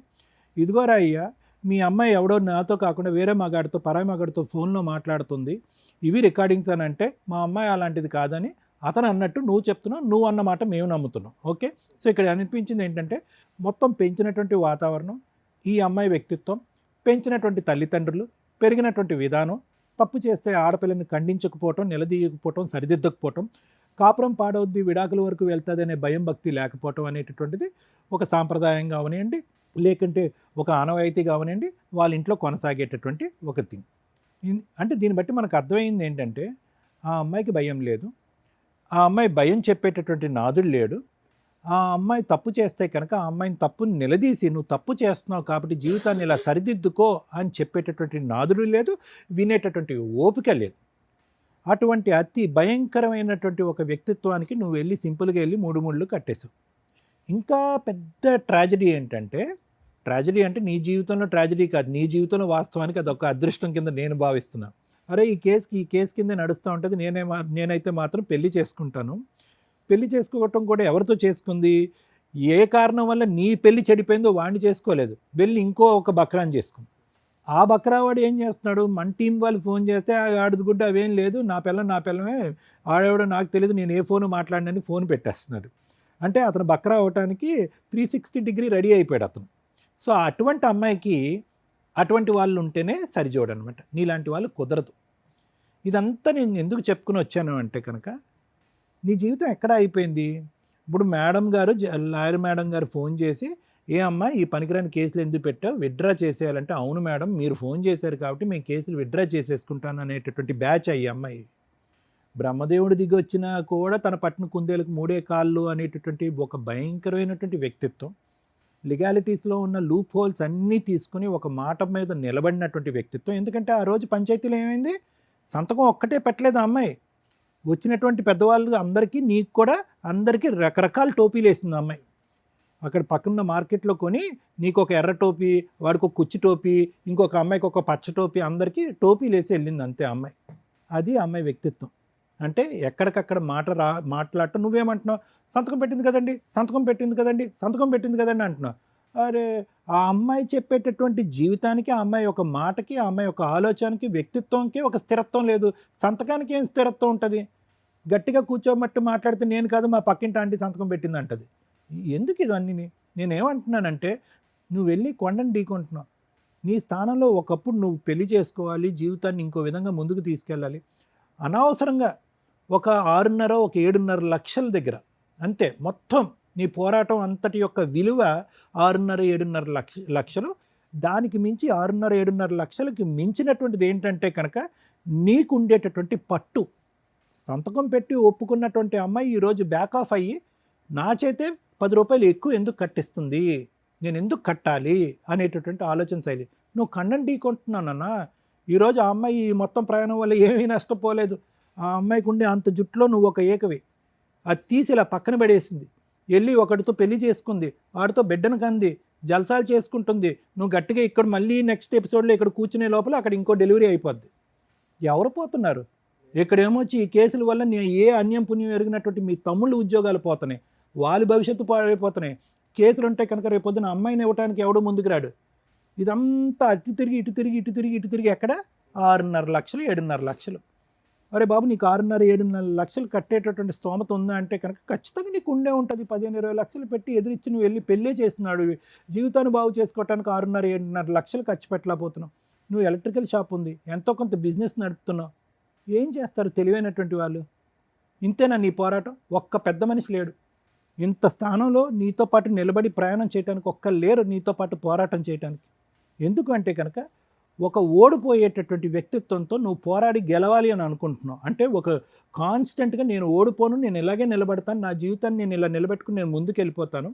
ఇదిగోరా అయ్యా, మీ అమ్మాయి ఎవడో నాతో కాకుండా వేరే మగాడితో, పరాయి మగాడితో ఫోన్లో మాట్లాడుతుంది, ఇవి రికార్డింగ్స్ అని అంటే మా అమ్మాయి అలాంటిది కాదని అతను అన్నట్టు నువ్వు చెప్తున్నావు, నువ్వు అన్నమాట మేము నమ్ముతున్నాం. ఓకే, సో ఇక్కడ అనిపించింది ఏంటంటే మొత్తం పెంచినటువంటి వాతావరణం, ఈ అమ్మాయి వ్యక్తిత్వం, పెంచినటువంటి తల్లిదండ్రులు, పెరిగినటువంటి విధానం, తప్పు చేస్తే ఆడపిల్లని ఖండించకపోవటం, నిలదీయకపోవటం, సరిదిద్దకపోవటం, కాపురం పాడవద్ది, విడాకుల వరకు వెళ్తుంది అనే భయం భక్తి లేకపోవటం అనేటటువంటిది ఒక సాంప్రదాయం కావనివ్వండి, లేకంటే ఒక ఆనవాయితీ కావనివ్వండి, వాళ్ళ ఇంట్లో కొనసాగేటటువంటి ఒక థింగ్. అంటే దీన్ని బట్టి మనకు అర్థమైంది ఏంటంటే ఆ అమ్మాయికి భయం లేదు, ఆ అమ్మాయి భయం చెప్పేటటువంటి నాదుడు లేడు. ఆ అమ్మాయి తప్పు చేస్తే కనుక ఆ అమ్మాయిని తప్పుని నిలదీసి నువ్వు తప్పు చేస్తున్నావు కాబట్టి జీవితాన్ని ఇలా సరిదిద్దుకో అని చెప్పేటటువంటి నాదుడు లేదు, వినేటటువంటి ఓపిక లేదు. అటువంటి అతి భయంకరమైనటువంటి ఒక వ్యక్తిత్వానికి నువ్వు వెళ్ళి సింపుల్గా వెళ్ళి 3 ముళ్ళు కట్టేసావు. ఇంకా పెద్ద ట్రాజడీ ఏంటంటే, ట్రాజడీ అంటే నీ జీవితంలో ట్రాజడీ కాదు, నీ జీవితంలో వాస్తవానికి అదొక అదృష్టం కింద నేను భావిస్తున్నాను. అరే ఈ కేసు కింద నడుస్తూ ఉంటుంది, నేనైతే మాత్రం పెళ్లి చేసుకుంటాను. పెళ్లి చేసుకోవటం కూడా ఎవరితో చేసుకుంది? ఏ కారణం వల్ల నీ పెళ్లి చెడిపోయిందో వాడిని చేసుకోలేదు, వెళ్ళి ఇంకో ఒక బక్రాన్ని చేసుకుంది. ఆ బక్రావాడు ఏం చేస్తున్నాడు? మన టీం వాళ్ళు ఫోన్ చేస్తే ఆడది గుడ్డ అవేం లేదు, నా పిల్లమే, ఆడేవాడో నాకు తెలియదు, నేను ఏ ఫోను మాట్లాడినని ఫోన్ పెట్టేస్తున్నాడు. అంటే అతను బక్రా అవటానికి 360 degree రెడీ అయిపోయాడు అతను. సో అటువంటి అమ్మాయికి అటువంటి వాళ్ళు ఉంటేనే సరిజోడు అనమాట, నీలాంటి వాళ్ళు కుదరదు. ఇదంతా నేను ఎందుకు చెప్పుకుని వచ్చాను అంటే కనుక, నీ జీవితం ఎక్కడ అయిపోయింది? ఇప్పుడు లాయర్ మేడం గారు ఫోన్ చేసి, ఏ అమ్మా ఈ పనికిరాని కేసులు ఎందుకు పెట్టావు, విత్డ్రా చేసేయాలంటే, అవును మేడం మీరు ఫోన్ చేశారు కాబట్టి మేము కేసులు విత్డ్రా చేసేసుకుంటాను అనేటటువంటి బ్యాచ్ అయ్యి అమ్మాయి. బ్రహ్మదేవుడు దిగి వచ్చినా కూడా తన పట్టిన కుందేలకు 3 కాళ్ళు అనేటటువంటి ఒక భయంకరమైనటువంటి వ్యక్తిత్వం, లీగాలిటీస్లో ఉన్న లూప్ హోల్స్ అన్నీ తీసుకుని ఒక మాట మీద నిలబడినటువంటి వ్యక్తిత్వం. ఎందుకంటే ఆ రోజు పంచాయతీలో ఏమైంది? సంతకం ఒక్కటే పెట్టలేదు ఆ అమ్మాయి. వచ్చినటువంటి పెద్దవాళ్ళు అందరికీ, నీకు కూడా అందరికీ రకరకాల టోపీలు వేసింది ఆ అమ్మాయి. అక్కడ పక్కన మార్కెట్లో కొని నీకు ఒక ఎర్ర టోపీ, వాడికి ఒక కుచ్చి టోపీ, ఇంకొక అమ్మాయికి ఒక పచ్చ టోపీ, అందరికీ టోపీలు వేసి వెళ్ళింది అంతే అమ్మాయి. అది అమ్మాయి వ్యక్తిత్వం. అంటే ఎక్కడికక్కడ మాట్లాడటం. నువ్వేమంటున్నావు? సంతకం పెట్టింది కదండి అంటున్నావు. అరే ఆ అమ్మాయి చెప్పేటటువంటి జీవితానికి, ఆ అమ్మాయి ఒక మాటకి, ఆ అమ్మాయి ఒక ఆలోచనకి, వ్యక్తిత్వంకి ఒక స్థిరత్వం లేదు. సంతకానికి ఏం స్థిరత్వం ఉంటుంది? గట్టిగా కూర్చోమట్టు మాట్లాడితే నేను కాదు మా పక్కింటి ఆంటీ సంతకం పెట్టింది అంటది. ఎందుకు ఇవన్నీ? నేనేమంటున్నానంటే, నువ్వు వెళ్ళి కొండని ఢీకొంటున్నావు. నీ స్థానంలో ఒకప్పుడు నువ్వు పెళ్లి చేసుకోవాలి, జీవితాన్ని ఇంకో విధంగా ముందుకు తీసుకెళ్ళాలి. అనవసరంగా ఒక 7.5 లక్షల దగ్గర అంతే మొత్తం నీ పోరాటం అంతటి యొక్క విలువ 6.5-7.5 లక్షలు. దానికి మించి 6.5-7.5 లక్షలకి మించినటువంటిది ఏంటంటే కనుక నీకు ఉండేటటువంటి పట్టు. సంతకం పెట్టి ఒప్పుకున్నటువంటి అమ్మాయి ఈరోజు బ్యాక్ ఆఫ్ అయ్యి నా చేతే 10 రూపాయలు ఎక్కువ ఎందుకు కట్టిస్తుంది? నేను ఎందుకు కట్టాలి అనేటటువంటి ఆలోచన శైలి. నువ్వు కండం ఢీకొంటున్నానన్నా. ఈరోజు ఆ అమ్మాయి ఈ మొత్తం ప్రయాణం వల్ల ఏమీ నష్టపోలేదు. ఆ అమ్మాయికి ఉండే అంత జుట్టులో నువ్వు ఒక ఏకవి. అది తీసి ఇలా పక్కన పడేసింది. వెళ్ళి ఒకటితో పెళ్లి చేసుకుంది, వాడితో బిడ్డను కంది, జల్సాలు చేసుకుంటుంది. నువ్వు గట్టిగా ఇక్కడ మళ్ళీ నెక్స్ట్ ఎపిసోడ్లో ఇక్కడ కూర్చునే లోపల అక్కడ ఇంకో డెలివరీ అయిపోద్ది. ఎవరు పోతున్నారు? ఇక్కడేమొచ్చి ఈ కేసుల వల్ల ఏ అన్యం పుణ్యం ఎరిగినటువంటి మీ తమ్ముళ్ళు ఉద్యోగాలు పోతున్నాయి, వాళ్ళ భవిష్యత్తు పాడైపోతున్నాయి. కేసులు ఉంటే కనుక రేపొద్దున అమ్మాయిని ఇవ్వడానికి ఎవడో ముందుకు రాడు. ఇదంతా అటు తిరిగి ఎక్కడ 6.5 లక్షలు 7.5 లక్షలు. అరే బాబు, నీకు 6.5-7.5 లక్షలు కట్టేటటువంటి స్తోమత ఉందా అంటే కనుక ఖచ్చితంగా నీకు ఉండే ఉంటుంది. 15-20 లక్షలు పెట్టి ఎదిరించి నువ్వు వెళ్ళి పెళ్ళే చేస్తున్నాడు. జీవితాన్ని బాగు చేసుకోవడానికి 6.5-7.5 లక్షలు ఖర్చు పెట్టలేకపోతున్నావు. నువ్వు ఎలక్ట్రికల్ షాప్ ఉంది, ఎంతో కొంత బిజినెస్ నడుపుతున్నావు. ఏం చేస్తారు తెలివైనటువంటి వాళ్ళు? ఇంతేనా నీ పోరాటం? ఒక్క పెద్ద మనిషి లేడు ఇంత స్థానంలో నీతో పాటు నిలబడి ప్రయాణం చేయడానికి. ఒక్క లేరు నీతో పాటు పోరాటం చేయడానికి. ఎందుకు అంటే కనుక ఒక ఓడిపోయేటటువంటి వ్యక్తిత్వంతో నువ్వు పోరాడి గెలవాలి అని అనుకుంటున్నావు. అంటే ఒక కాన్స్టెంట్గా నేను ఓడిపోను, నేను ఇలాగే నిలబడతాను, నా జీవితాన్ని నేను ఇలా నిలబెట్టుకుని నేను ముందుకు వెళ్ళిపోతాను.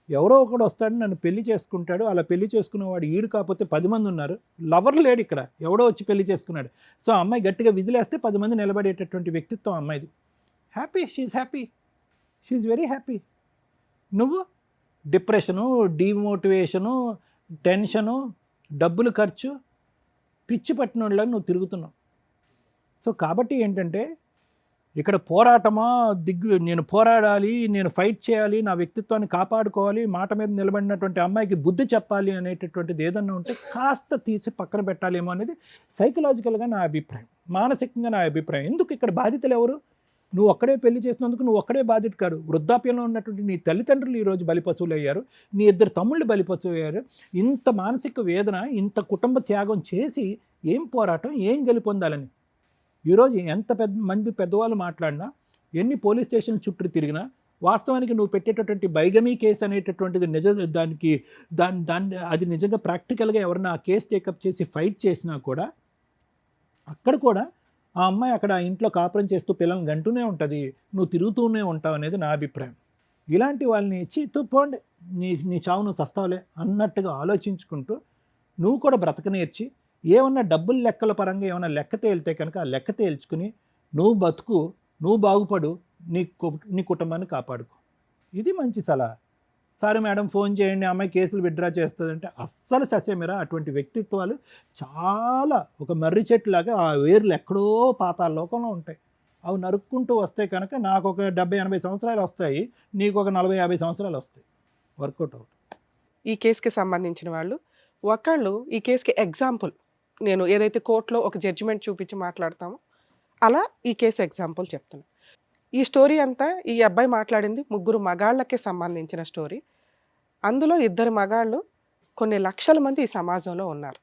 ఎవరో ఒకడు వస్తాడు, నన్ను పెళ్లి చేసుకుంటాడు. అలా పెళ్లి చేసుకున్నవాడు ఈడు కాకపోతే 10 మంది ఉన్నారు. లవర్ లేడు ఇక్కడ, ఎవడో వచ్చి పెళ్లి చేసుకున్నాడు. సో అమ్మాయి గట్టిగా విజిలేస్తే 10 మంది నిలబడేటటువంటి వ్యక్తిత్వం అమ్మాయిది. Happy, she very happy. నువ్వు డిప్రెషను, డీమోటివేషను, టెన్షను, డబ్బులు ఖర్చు, పిచ్చి పట్టిన వాళ్ళని నువ్వు తిరుగుతున్నావు. సో కాబట్టి ఏంటంటే ఇక్కడ పోరాటమా, నేను పోరాడాలి, నేను ఫైట్ చేయాలి, నా వ్యక్తిత్వాన్ని కాపాడుకోవాలి, మాట మీద నిలబడినటువంటి అమ్మాయికి బుద్ధి చెప్పాలి అనేటటువంటిది ఏదన్నా ఉంటే కాస్త తీసి పక్కన పెట్టాలేమో అనేది సైకలాజికల్గా నా అభిప్రాయం, మానసికంగా నా అభిప్రాయం. ఎందుకు ఇక్కడ బాధితులు ఎవరు? నువ్వు ఒక్కడే పెళ్లి చేసినందుకు నువ్వు ఒక్కడే బాధిత కాదు. వృద్ధాప్యంలో ఉన్నటువంటి నీ తల్లిదండ్రులు ఈరోజు బలిపశువులు అయ్యారు, నీ 2 తమ్ముళ్ళు బలిపశువు అయ్యారు. ఇంత మానసిక వేదన, ఇంత కుటుంబ త్యాగం చేసి ఏం పోరాటం, ఏం గెలుపొందాలని? ఈరోజు ఎంత మంది పెద్దవాళ్ళు మాట్లాడినా, ఎన్ని పోలీస్ స్టేషన్ చుట్టూ తిరిగినా, వాస్తవానికి నువ్వు పెట్టేటటువంటి బైగమీ కేసు అనేటటువంటిది దాన్ని అది నిజంగా ప్రాక్టికల్గా ఎవరైనా ఆ కేసు టేకప్ చేసి ఫైట్ చేసినా కూడా అక్కడ కూడా ఆ అమ్మాయి అక్కడ ఆ ఇంట్లో కాపురం చేస్తూ పిల్లల్ని గంటూనే ఉంటుంది, నువ్వు తిరుగుతూనే ఉంటావు అనేది నా అభిప్రాయం. ఇలాంటి వాళ్ళని ఇచ్చి పోండి, నీ చావు నువ్వు సస్తావులే అన్నట్టుగా ఆలోచించుకుంటూ నువ్వు కూడా బ్రతక నేర్చి ఏమన్నా డబ్బుల లెక్కల పరంగా ఏమన్నా లెక్క తేలితే కనుక ఆ లెక్క తేల్చుకుని నువ్వు బతుకు, నువ్వు బాగుపడు, నీ కుటుంబాన్ని కాపాడుకో. ఇది మంచి సలహా. సరే మేడం ఫోన్ చేయండి, అమ్మాయి కేసులు విత్డ్రా చేస్తుందంటే అస్సలు ససేమిరా. అటువంటి వ్యక్తిత్వాలు చాలా ఒక మర్రి చెట్టులాగా ఆ వేర్లు ఎక్కడో పాతాళ లోకంలో ఉంటాయి. అవి నరుక్కుంటూ వస్తే కనుక నాకు ఒక 70-80 సంవత్సరాలు వస్తాయి, నీకు ఒక 40-50 సంవత్సరాలు వస్తాయి. Workout out. ఈ కేసుకి సంబంధించిన వాళ్ళు ఒకళ్ళు ఈ కేసుకి ఎగ్జాంపుల్, నేను ఏదైతే కోర్టులో ఒక జడ్జిమెంట్ చూపించి మాట్లాడతామో అలా ఈ కేసు ఎగ్జాంపుల్ చెప్తాను. ఈ స్టోరీ అంతా ఈ అబ్బాయి మాట్లాడింది 3 మగాళ్ళకి సంబంధించిన స్టోరీ. అందులో 2 మగాళ్ళు కొన్ని లక్షల మంది ఈ సమాజంలో ఉన్నారు.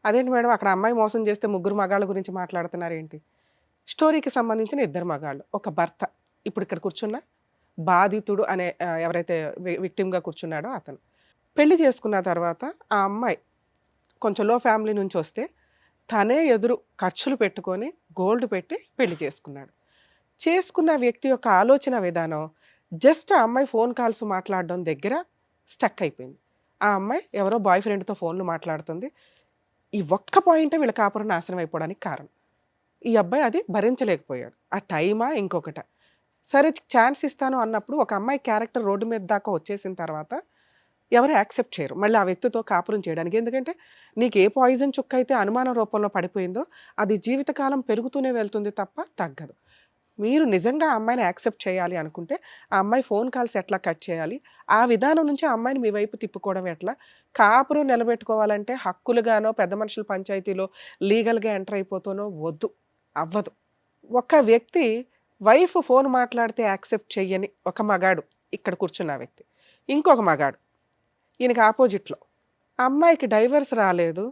అదేంటి మేడం అక్కడ అమ్మాయి మోసం చేస్తే 3 మగాళ్ళ గురించి మాట్లాడుతున్నారు ఏంటి? స్టోరీకి సంబంధించిన 2 మగాళ్ళు, ఒక భర్త, ఇప్పుడు ఇక్కడ కూర్చున్న బాధితుడు అనే ఎవరైతే విక్టిమ్గా కూర్చున్నాడో అతను. పెళ్లి చేసుకున్న తర్వాత ఆ అమ్మాయి కొంచెం లో ఫ్యామిలీ నుంచి వస్తే తనే ఎదురు ఖర్చులు పెట్టుకొని గోల్డ్ పెట్టి పెళ్లి చేసుకున్నాడు. చేసుకున్న వ్యక్తి యొక్క ఆలోచన విధానం జస్ట్ ఆ అమ్మాయి ఫోన్ కాల్స్ మాట్లాడడం దగ్గర స్టక్ అయిపోయింది. ఆ అమ్మాయి ఎవరో బాయ్ ఫ్రెండ్తో ఫోన్లు మాట్లాడుతుంది. ఈ ఒక్క పాయింటే వీళ్ళ కాపురం నాశనం అయిపోవడానికి కారణం. ఈ అబ్బాయి అది భరించలేకపోయాడు. ఆ టైమా ఇంకొకట. సరే ఛాన్స్ ఇస్తాను అన్నప్పుడు ఒక అమ్మాయి క్యారెక్టర్ రోడ్డు మీద దాకా వచ్చేసిన తర్వాత ఎవరు యాక్సెప్ట్ చేయరు మళ్ళీ ఆ వ్యక్తితో కాపురం చేయడానికి. ఎందుకంటే నీకు ఏ పాయిజన్ చుక్క అయితే అనుమానం రూపంలో పడిపోయిందో అది జీవితకాలం పెరుగుతూనే వెళ్తుంది తప్ప తగ్గదు. మీరు నిజంగా ఆ అమ్మాయిని యాక్సెప్ట్ చేయాలి అనుకుంటే ఆ అమ్మాయి ఫోన్ కాల్స్ ఎట్లా కట్ చేయాలి, ఆ విధానం నుంచి ఆ అమ్మాయిని మీ వైపు తిప్పుకోవడం ఎట్లా, కాపురం నిలబెట్టుకోవాలంటే హక్కులుగానో పెద్ద మనుషుల పంచాయతీలో లీగల్గా ఎంటర్ అయిపోతానో వద్దు, అవ్వదు. ఒక వ్యక్తి వైఫ్ ఫోన్ మాట్లాడితే యాక్సెప్ట్ చెయ్యని ఒక మగాడు ఇక్కడ కూర్చున్న వ్యక్తి, ఇంకొక మగాడు ఈయనకి ఆపోజిట్లో అమ్మాయికి డైవర్స్ రాలేదు,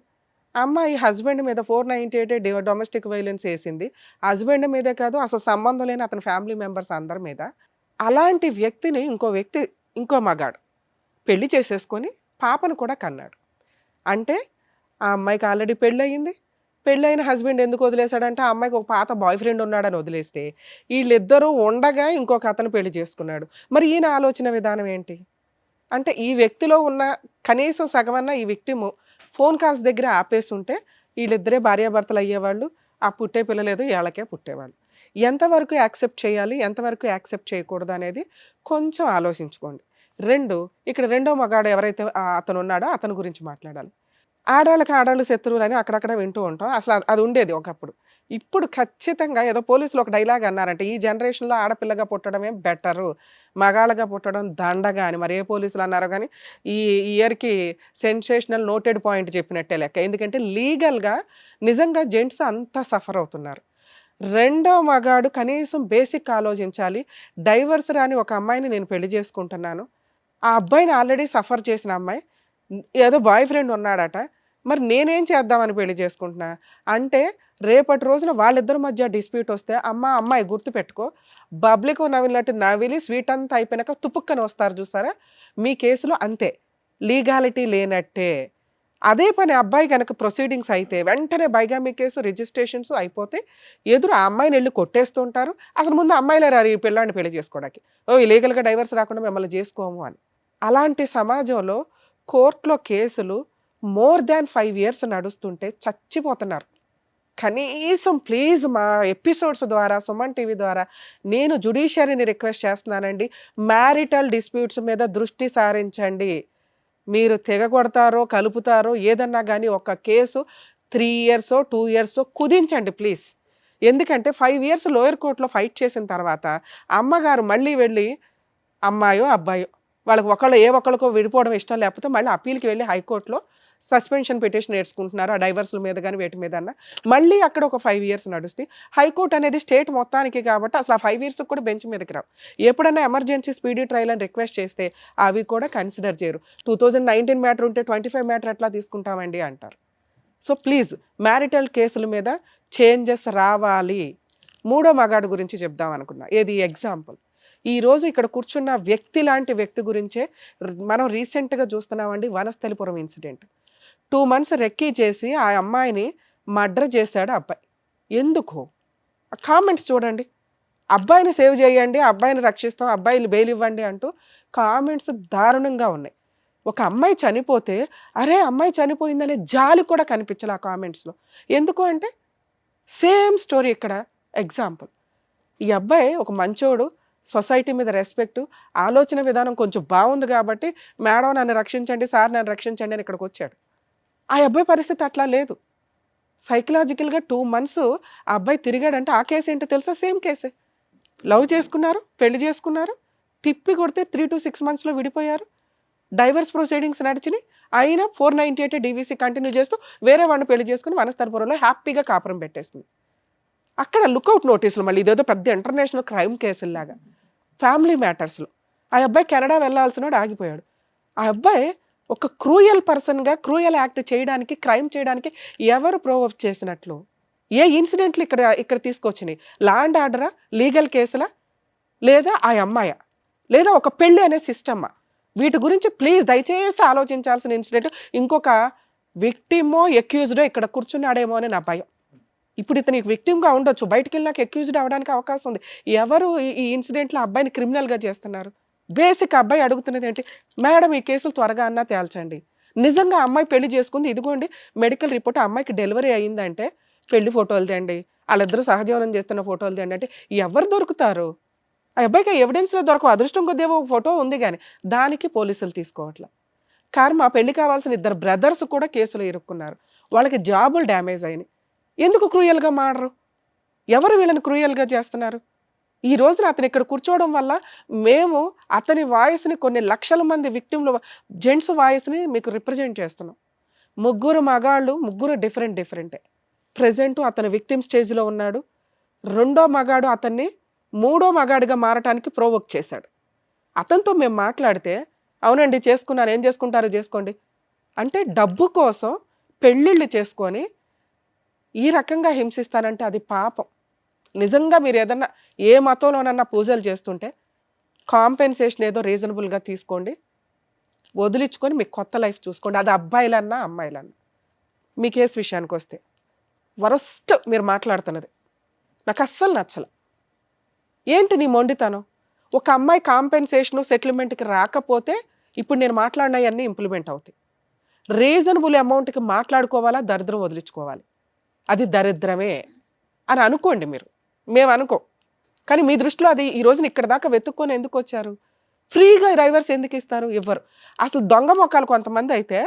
అమ్మాయి హస్బెండ్ మీద 498 డొమెస్టిక్ వైలెన్స్ వేసింది, హస్బెండ్ మీదే కాదు అసలు సంబంధం లేని అతని ఫ్యామిలీ మెంబర్స్ అందరి మీద. అలాంటి వ్యక్తిని ఇంకో మగాడు పెళ్లి చేసేసుకొని పాపను కూడా కన్నాడు. అంటే ఆ అమ్మాయికి ఆల్రెడీ పెళ్ళయింది, పెళ్ళైన హస్బెండ్ ఎందుకు వదిలేశాడంటే ఆ అమ్మాయికి ఒక పాత బాయ్ ఫ్రెండ్ ఉన్నాడని వదిలేస్తే వీళ్ళిద్దరూ ఉండగా ఇంకొక అతను పెళ్లి చేసుకున్నాడు. మరి ఈయన ఆలోచన విధానం ఏంటి? అంటే ఈ వ్యక్తిలో ఉన్న కనీసం సగమన్నా ఈ విక్టిమ్ ఫోన్ కాల్స్ దగ్గర ఆపేసి ఉంటే వీళ్ళిద్దరే భార్యాభర్తలు అయ్యేవాళ్ళు, ఆ పుట్టే పిల్లలేదు ఏళ్ళకే పుట్టేవాళ్ళు. ఎంతవరకు యాక్సెప్ట్ చేయాలి, ఎంతవరకు యాక్సెప్ట్ చేయకూడదు అనేది కొంచెం ఆలోచించుకోండి. 2 ఇక్కడ రెండో మగాడు ఎవరైతే అతను ఉన్నాడో అతని గురించి మాట్లాడాలి. ఆడాళ్ళకి ఆడాళ్ళు శత్రువులని అక్కడక్కడ వింటూ ఉంటాం. అసలు అది ఉండేది ఒకప్పుడు. ఇప్పుడు ఖచ్చితంగా ఏదో పోలీసులు ఒక డైలాగ్ అన్నారంటే, ఈ జనరేషన్‌లో ఆడపిల్లగా పుట్టడమే బెటరు. మగాళ్ళగా పుట్టడం దండగా అని. మరి ఏ పోలీసులు అన్నారో గానీ, ఈ ఇయర్‌కి సెన్సేషనల్ నోటెడ్ పాయింట్ చెప్పినట్టే లెక్క. ఎందుకంటే లీగల్‌గా నిజంగా జెంట్స్ అంత సఫర్ అవుతున్నారు. రెండో మగాడు కనీసం బేసిక్ ఆలోచించాలి. డైవర్స్ రాని ఒక అమ్మాయిని నేను పెళ్లి చేసుకుంటున్నాను. ఆ అబ్బాయిని ఆల్రెడీ సఫర్ చేసిన అమ్మాయి. ఏదో బాయ్ ఫ్రెండ్ ఉన్నాడట. మరి నేనేం చేద్దామని పెళ్లి చేసుకుంటున్నా? అంటే రేపటి రోజున వాళ్ళిద్దరి మధ్య డిస్ప్యూట్ వస్తే, అమ్మాయి గుర్తుపెట్టుకో, బబ్లిక్ నవిలినట్టు నవిలి స్వీట్ అంతా అయిపోయినాక తుపుక్కని వస్తారు చూసారా? మీ కేసులో అంతే. లీగాలిటీ లేనట్టే. అదే పని అబ్బాయి గనక ప్రొసీడింగ్స్ అయితే వెంటనే బైగామి కేసు రిజిస్ట్రేషన్స్ అయిపోతే ఎదురు ఆ అమ్మాయిని వెళ్ళి కొట్టేస్తూ ఉంటారు. అసలు ముందు అమ్మాయిలే రారు ఈ పిల్లాడిని పెళ్లి చేసుకోవడానికి. ఇల్లీగల్‌గా డైవర్స్ రాకుండా మిమ్మల్ని చేసుకోము అని. అలాంటి సమాజంలో కోర్టులో కేసులు మోర్ దాన్ 5 ఇయర్స్ నడుస్తుంటే చచ్చిపోతున్నారు. కనీసం ప్లీజ్ మా ఎపిసోడ్స్ ద్వారా, సుమన్ టీవీ ద్వారా నేను జ్యుడిషియరీని రిక్వెస్ట్ చేస్తున్నానండి. మ్యారిటల్ డిస్ప్యూట్స్ మీద దృష్టి సారించండి. మీరు తెగగొడతారో, కలుపుతారో ఏదన్నా గానీ ఒక కేసు 3 ఇయర్సో, 2 ఇయర్సో కుదించండి ప్లీజ్. ఎందుకంటే 5 ఇయర్స్ లోయర్ కోర్ట్‌లో ఫైట్ చేసిన తర్వాత అమ్మగారు మళ్ళీ వెళ్ళి అమ్మాయో, అబ్బాయో వాళ్ళకి ఒక్కళ్ళకో విడిపోవడం ఇష్టం లేకపోతే మళ్ళీ అప్పీల్‌కి వెళ్ళి హైకోర్ట్‌లో సస్పెన్షన్ పిటిషన్ ఏడ్చుకుంటున్నారు. ఆ డైవర్స్‌ల మీద గాని వేటి మీదన్నా. మళ్ళీ అక్కడ ఒక 5 ఇయర్స్ నడుస్తాయి. హైకోర్ట్ అనేది స్టేట్ మొత్తానికి కాబట్టి అసలు ఆ 5 ఇయర్స్‌కి కూడా బెంచ్ మీదకి రావు. ఎప్పుడైనా ఎమర్జెన్సీ స్పీడీ ట్రయల్ అని రిక్వెస్ట్ చేస్తే అవి కూడా కన్సిడర్ చేయరు. 2019 మ్యాటర్ ఉంటే 25 మ్యాటర్ ఎట్లా తీసుకుంటామండి అంటారు. సో ప్లీజ్ మ్యారిటల్ కేసుల మీద చేంజెస్ రావాలి. మూడో మగాడు గురించి చెప్దాం అనుకున్నా. ఏది ఎగ్జాంపుల్. ఈరోజు ఇక్కడ కూర్చున్న వ్యక్తి లాంటి వ్యక్తి గురించే మనం రీసెంట్‌గా చూస్తున్నామండి వనస్థలిపురం ఇన్సిడెంట్. 2 మంత్స్ రెక్కీ చేసి ఆ అమ్మాయిని మర్డర్ చేశాడు అబ్బాయి. ఎందుకు? కామెంట్స్ చూడండి. అబ్బాయిని సేవ్ చేయండి, అబ్బాయిని రక్షిస్తాం, అబ్బాయిలు బెయిల్ ఇవ్వండి అంటూ కామెంట్స్ దారుణంగా ఉన్నాయి. ఒక అమ్మాయి చనిపోతే, అరే అమ్మాయి చనిపోయిందనే జాలి కూడా కనిపించలే ఆ కామెంట్స్‌లో. ఎందుకు అంటే సేమ్ స్టోరీ ఇక్కడ ఎగ్జాంపుల్. ఈ అబ్బాయి ఒక మంచోడు, సొసైటీ మీద రెస్పెక్ట్, ఆలోచన విధానం కొంచెం బాగుంది కాబట్టి, మేడం నన్ను రక్షించండి, సార్ నన్ను రక్షించండి అని ఇక్కడికి వచ్చాడు. ఆ అబ్బాయి పరిస్థితి అట్లా లేదు. సైకలాజికల్‌గా 2 మంత్స్ ఆ అబ్బాయి తిరిగాడంటే ఆ కేసు ఏంటో తెలుసా? సేమ్ కేసే. లవ్ చేసుకున్నారు, పెళ్లి చేసుకున్నారు, తిప్పి కొడితే 3-6 మంత్స్‌లో విడిపోయారు. డైవర్స్ ప్రొసీడింగ్స్ నడిచినాయి. అయినా 498 డీవీసీ కంటిన్యూ చేస్తూ వేరే వాడిని పెళ్లి చేసుకుని వనస్థలిపురంలో హ్యాపీగా కాపురం పెట్టేసింది. అక్కడ లుకౌట్ నోటీసులు మళ్ళీ ఇదేదో పెద్ద ఇంటర్నేషనల్ క్రైమ్ కేసుల్లాగా ఫ్యామిలీ మ్యాటర్స్‌లో. ఆ అబ్బాయి కెనడా వెళ్ళాల్సినోడు ఆగిపోయాడు. ఆ అబ్బాయి ఒక క్రూయల్ పర్సన్‌గా క్రూయల్ యాక్ట్ చేయడానికి, క్రైమ్ చేయడానికి ఎవరు ప్రొవోక్ చేసినట్లు? ఏ ఇన్సిడెంట్లు ఇక్కడ తీసుకొచ్చినాయి? Law and ఆర్డరా? లీగల్ కేసులా? లేదా ఆ అమ్మాయా? లేదా ఒక పెళ్లి అనే సిస్టమా? వీటి గురించి ప్లీజ్ దయచేసి ఆలోచించాల్సిన ఇన్సిడెంట్. ఇంకొక విక్టిమో, అక్యూజ్డో ఇక్కడ కూర్చున్నాడేమో అని నా భయం. ఇప్పుడు ఇతనికి విక్టిమ్‌గా ఉండొచ్చు. బయటికెళ్ళినాక అక్యూజ్డ్ అవ్వడానికి అవకాశం ఉంది. ఎవరు ఈ ఇన్సిడెంట్‌లో అబ్బాయిని క్రిమినల్‌గా చేస్తున్నారు? బేసిక్ అబ్బాయి అడుగుతున్నది ఏంటి? మేడం ఈ కేసులు త్వరగా అన్నా తేల్చండి. నిజంగా అమ్మాయి పెళ్లి చేసుకుంది. ఇదిగోండి మెడికల్ రిపోర్ట్ ఆ అమ్మాయికి డెలివరీ అయిందంటే పెళ్లి ఫోటోలు తేండి. ఆళ్ళిద్దరూ సహజీవనం చేస్తున్న ఫోటోలు తేండి అంటే ఎవరు దొరుకుతారు? ఆ అబ్బాయికి ఎవిడెన్స్‌లో దొరకవు. అదృష్టం కొద్దేమో ఫోటో ఉంది గాని దానికి పోలీసులు తీసుకోవట్ల. కర్మ పెళ్లి కావాల్సిన 2 బ్రదర్స్ కూడా కేసులో ఇరుక్కున్నారు. వాళ్ళకి జాబులు డ్యామేజ్ అయినాయి. ఎందుకు క్రూయల్‌గా మారరు? ఎవరు వీళ్ళని క్రూయల్‌గా చేస్తున్నారు? ఈ రోజున అతను ఇక్కడ కూర్చోవడం వల్ల మేము అతని వాయిస్‌ని కొన్ని లక్షల మంది విక్టిమ్‌ల జెంట్స్ వాయిస్‌ని మీకు రిప్రజెంట్ చేస్తున్నాం. ముగ్గురు మగాళ్ళు, ముగ్గురు డిఫరెంటే. ప్రెజెంట్ అతను విక్టిమ్ స్టేజ్‌లో ఉన్నాడు. రెండో మగాడు అతన్ని మూడో మగాడిగా మారటానికి ప్రొవోక్ చేశాడు. అతనితో మేము మాట్లాడితే, అవునండి చేసుకున్నాను, ఏం చేసుకుంటారో చేసుకోండి. అంటే డబ్బు కోసం పెళ్ళిళ్ళు చేసుకొని ఈ రకంగా హింసిస్తానంటే అది పాపం. నిజంగా మీరు ఏదన్నా ఏ మతంలోనన్నా పూజలు చేస్తుంటే కాంపెన్సేషన్ ఏదో రీజనబుల్‌గా తీసుకోండి. వదిలించుకొని మీకు కొత్త లైఫ్ చూసుకోండి. అది అబ్బాయిలన్నా, అమ్మాయిలన్నా. మీ కేసు విషయానికొస్తే వరస్ట్ మీరు మాట్లాడుతున్నది. నాకు అస్సలు నచ్చల. ఏంటి నీ మొండితనం? ఒక అమ్మాయి కాంపెన్సేషను, సెటిల్మెంట్‌కి రాకపోతే ఇప్పుడు నేను మాట్లాడినవన్నీ ఇంప్లిమెంట్ అవుతాయి. రీజనబుల్ అమౌంట్కి మాట్లాడుకోవాలా, దరిద్రం వదిలించుకోవాలి, అది దరిద్రమే అని అనుకోండి మీరు. మేము అనుకో, కానీ మీ దృష్టిలో అది ఈ రోజున ఇక్కడ దాకా వెతుక్కొని ఎందుకు వచ్చారు? ఫ్రీగా డైవర్స్ ఎందుకు ఇస్తారు? ఇవ్వరు. అసలు దొంగ మొక్కలు కొంతమంది అయితే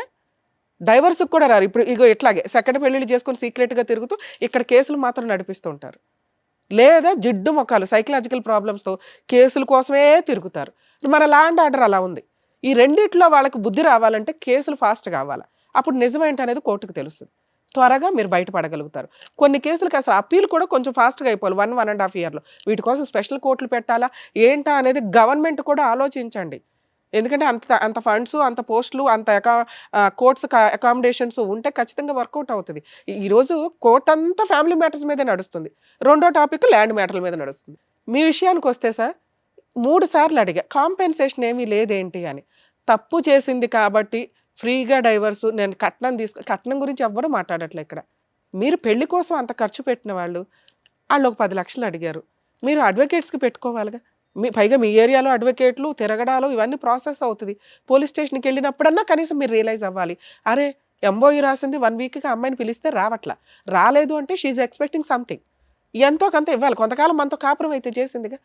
డైవర్స్కి కూడా రారు. ఇప్పుడు ఇగో ఇట్లాగే సెకండ్ పెళ్ళిళ్ళు చేసుకొని సీక్రెట్గా తిరుగుతూ ఇక్కడ కేసులు మాత్రం నడిపిస్తూ ఉంటారు. లేదా జిడ్డు మొక్కలు సైకలాజికల్ ప్రాబ్లమ్స్తో కేసుల కోసమే తిరుగుతారు. మన లా అండ్ ఆర్డర్ అలా ఉంది. ఈ రెండిట్లో వాళ్ళకి బుద్ధి రావాలంటే కేసులు ఫాస్ట్ కావాలి. అప్పుడు నిజమేంటి అనేది కోర్టుకు తెలుస్తుంది. త్వరగా మీరు బయటపడగలుగుతారు. కొన్ని కేసులకు అసలు అప్పీల్ కూడా కొంచెం ఫాస్ట్గా అయిపోవాలి 1.5 yearలో. వీటి కోసం స్పెషల్ కోర్టులు పెట్టాలా ఏంటా అనేది గవర్నమెంట్ కూడా ఆలోచించండి. ఎందుకంటే అంత అంత ఫండ్స్, అంత పోస్టులు, అంత కోర్ట్స్ అకామిడేషన్స్ ఉంటే ఖచ్చితంగా వర్కౌట్ అవుతుంది. ఈరోజు కోర్ట్ అంతా ఫ్యామిలీ మ్యాటర్స్ మీదే నడుస్తుంది. రెండో టాపిక్ ల్యాండ్ మ్యాటర్ల మీద నడుస్తుంది. మీ విషయానికి వస్తే సార్ 3 సార్లు అడిగా కాంపెన్సేషన్ ఏమీ లేదేంటి అని. తప్పు చేసింది కాబట్టి ఫ్రీగా డైవర్సు, నేను కట్నం గురించి ఎవ్వరూ మాట్లాడట్లే ఇక్కడ. మీరు పెళ్లి కోసం అంత ఖర్చు పెట్టిన వాళ్ళు ఒక 10 లక్షలు అడిగారు. మీరు అడ్వకేట్స్కి పెట్టుకోవాలిగా. పైగా మీ ఏరియాలో అడ్వకేట్లు తిరగడాలు ఇవన్నీ ప్రాసెస్ అవుతుంది. పోలీస్ స్టేషన్కి వెళ్ళినప్పుడన్నా కనీసం మీరు రియలైజ్ అవ్వాలి. అరే ఎంఓఈ రాసింది 1 వీక్కి అమ్మాయిని పిలిస్తే రావట్లా, రాలేదు అంటే షీఈ్ ఎక్స్పెక్టింగ్ సంథింగ్, ఎంతో కొంత ఇవ్వాలి. కొంతకాలం మనతో కాపురం అయితే చేసిందిగా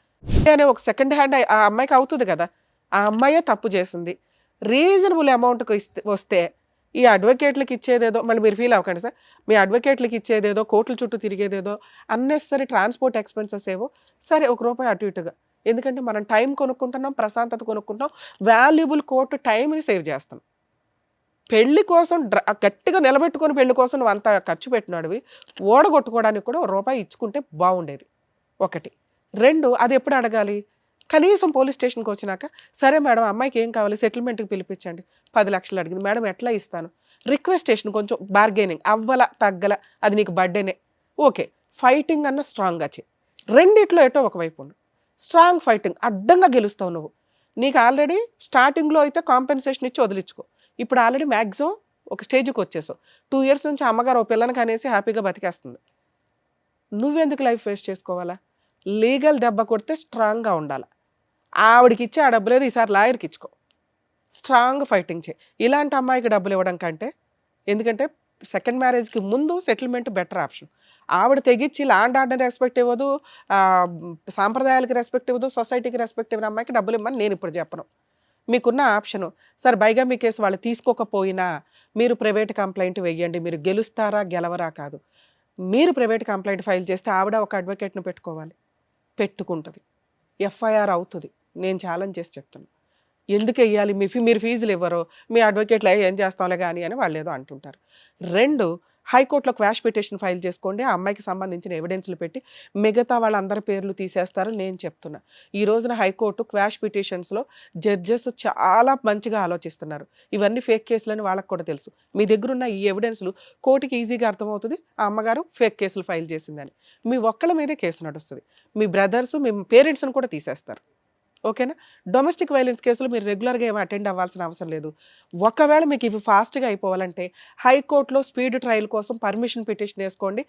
అనే ఒక సెకండ్ హ్యాండ్ ఆ అమ్మాయికి అవుతుంది కదా. ఆ అమ్మాయే తప్పు చేసింది. రీజనబుల్ అమౌంట్కి వస్తే ఈ అడ్వకేట్లకి ఇచ్చేదేదో, మళ్ళీ మీరు ఫీల్ అవ్వకండి సార్, మీ అడ్వకేట్లకి ఇచ్చేదేదో, కోర్టుల చుట్టూ తిరిగేదేదో, అన్నెసరీ ట్రాన్స్పోర్ట్ ఎక్స్పెన్సెస్ ఏవో సరే ₹1 అటు ఇటుగా. ఎందుకంటే మనం టైం కొనుక్కుంటున్నాం, ప్రశాంతత కొనుక్కుంటాం, వాల్యుబుల్ కోర్టు టైంని సేవ్ చేస్తాం. పెళ్లి కోసం గట్టిగా నిలబెట్టుకొని పెళ్లి కోసం నువ్వు అంత ఖర్చు పెట్టినాడివి, ఓడగొట్టుకోవడానికి కూడా ₹1 ఇచ్చుకుంటే బాగుండేది. 1. 2, అది ఎప్పుడు అడగాలి? కనీసం పోలీస్ స్టేషన్కి వచ్చినాక, సరే మేడం అమ్మాయికి ఏం కావాలి సెటిల్మెంట్కి పిలిపించండి, 10 లక్షలు అడిగింది మేడం ఎట్లా ఇస్తాను, రిక్వెస్టేషన్ కొంచెం బార్గెనింగ్ అవ్వల తగ్గల, అది నీకు బర్త్డేనే ఓకే, ఫైటింగ్ అన్న స్ట్రాంగ్గా చేయి. రెండిట్లో ఎటో ఒకవైపు ఉండు, స్ట్రాంగ్ ఫైటింగ్, అడ్డంగా గెలుస్తావు నువ్వు. నీకు ఆల్రెడీ స్టార్టింగ్లో అయితే కాంపెన్సేషన్ ఇచ్చి వదిలించుకో. ఇప్పుడు ఆల్రెడీ మ్యాక్సిమం ఒక స్టేజ్కి వచ్చేసావు. 2 years నుంచి అమ్మగారు పిల్లలకి అనేసి హ్యాపీగా బతికేస్తుంది. నువ్వెందుకు లైఫ్ వేస్ట్ చేసుకోవాలా? లీగల్ దెబ్బ కొడితే స్ట్రాంగ్గా ఉండాలి. ఆవిడకి ఇచ్చే ఆ డబ్బు లేదు, ఈసారి లాయర్కి ఇచ్చుకో. స్ట్రాంగ్ ఫైటింగ్ చేయి. ఇలాంటి అమ్మాయికి డబ్బులు ఇవ్వడం కంటే, ఎందుకంటే సెకండ్ మ్యారేజ్కి ముందు సెటిల్మెంట్ బెటర్ ఆప్షన్. ఆవిడ తెగించి ల్యాండ్ ఆర్డర్ రెస్పెక్ట్ ఇవ్వదు, సాంప్రదాయాలకి రెస్పెక్ట్ ఇవ్వదు, సొసైటీకి రెస్పెక్ట్ ఇవ్వని అమ్మాయికి డబ్బులు ఇవ్వమని నేను ఇప్పుడు చెప్పను. మీకున్న ఆప్షను, సార్ బైగామీ కేసు వాళ్ళు తీసుకోకపోయినా మీరు ప్రైవేట్ కంప్లైంట్ వేయండి, మీరు గెలుస్తారా గెలవరా కాదు. మీరు ప్రైవేట్ కంప్లైంట్ ఫైల్ చేస్తే ఆవిడ ఒక అడ్వకేట్ను పెట్టుకోవాలి, పెట్టుకుంటుంది, ఎఫ్ఐఆర్ అవుతుంది. నేను ఛాలెంజ్ చేసి చెప్తున్నాను. ఎందుకు వెయ్యాలి? మీరు ఫీజులు ఇవ్వరు, మీ అడ్వకేట్లు ఏం చేస్తాంలే కానీ అని వాళ్ళు ఏదో అంటుంటారు. 2, హైకోర్టులో క్వాష్ పిటిషన్ ఫైల్ చేసుకోండి, ఆ అమ్మాయికి సంబంధించిన ఎవిడెన్స్లు పెట్టి మిగతా వాళ్ళందరి పేర్లు తీసేస్తారు. నేను చెప్తున్నా, ఈ రోజున హైకోర్టు క్వాష్ పిటిషన్స్లో జడ్జెస్ చాలా మంచిగా ఆలోచిస్తున్నారు. ఇవన్నీ ఫేక్ కేసులని వాళ్ళకి కూడా తెలుసు. మీ దగ్గర ఉన్న ఈ ఎవిడెన్స్లు కోర్టుకి ఈజీగా అర్థమవుతుంది ఆ అమ్మగారు ఫేక్ కేసులు ఫైల్ చేసిందని. మీ ఒక్కళ్ళ మీదే కేసు నడుస్తుంది, మీ బ్రదర్స్ మీ పేరెంట్స్ని కూడా తీసేస్తారు. ఓకేనా? డొమెస్టిక్ వైలెన్స్ కేసులు మీరు రెగ్యులర్గా ఏమి అటెండ్ అవ్వాల్సిన అవసరం లేదు. ఒకవేళ మీకు ఇవి ఫాస్ట్గా అయిపోవాలంటే హైకోర్టులో స్పీడ్ ట్రయల్ కోసం పర్మిషన్ పిటిషన్ వేసుకోండి.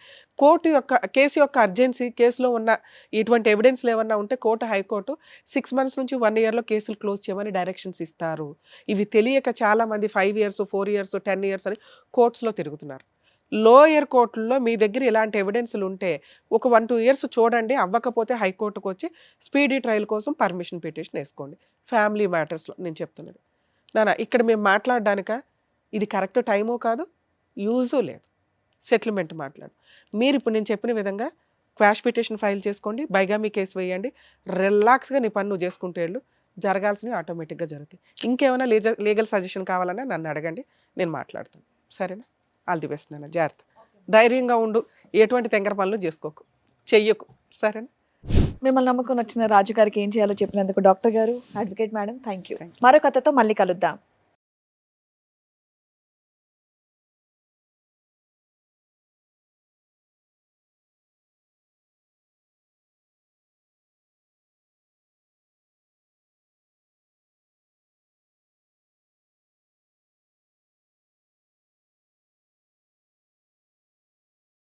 కేసు యొక్క అర్జెన్సీ, కేసులో ఉన్న ఇటువంటి ఎవిడెన్స్లు ఏమన్నా ఉంటే హైకోర్టు 6 months నుంచి 1 yearలో కేసులు క్లోజ్ చేయమని డైరెక్షన్స్ ఇస్తారు. ఇవి తెలియక చాలామంది 5 years, 4 years, 10 years అని కోర్ట్స్లో తిరుగుతున్నారు. లోయర్ కోర్టుల్లో మీ దగ్గర ఇలాంటి ఎవిడెన్స్లు ఉంటే ఒక 1-2 years చూడండి, అవ్వకపోతే హైకోర్టుకు వచ్చి స్పీడీ ట్రయల్ కోసం పర్మిషన్ పిటిషన్ వేసుకోండి. ఫ్యామిలీ మ్యాటర్స్లో నేను చెప్తున్నది నాన్న, ఇక్కడ మేము మాట్లాడడానిక ఇది కరెక్ట్ టైమో కాదు, యూజు లేదు. సెటిల్మెంట్ మాట్లాడు. మీరు ఇప్పుడు నేను చెప్పిన విధంగా క్వాష్ పిటిషన్ ఫైల్ చేసుకోండి, బైగామీ కేసు వేయండి, రిలాక్స్గా నీ పని నువ్వు చేసుకుంటే వెళ్ళు, జరగాల్సినవి ఆటోమేటిక్గా జరుగుతాయి. ఇంకేమైనా లీగల్ సజెషన్ కావాలన్నా నన్ను అడగండి, నేను మాట్లాడతాను. సరేనా? ఆల్ ది బెస్ట్ నాన్న, జాగ్రత్త, ధైర్యంగా ఉండు, ఎటువంటి తెంగర పనులు చేసుకోకు, చెయ్యకు. సరేనా? మిమ్మల్ని నమ్మకం వచ్చిన రాజు గారికి ఏం చేయాలో చెప్పినందుకు డాక్టర్ గారు, అడ్వకేట్ మేడం, థ్యాంక్ యూ. మరో కథతో మళ్ళీ కలుద్దాం.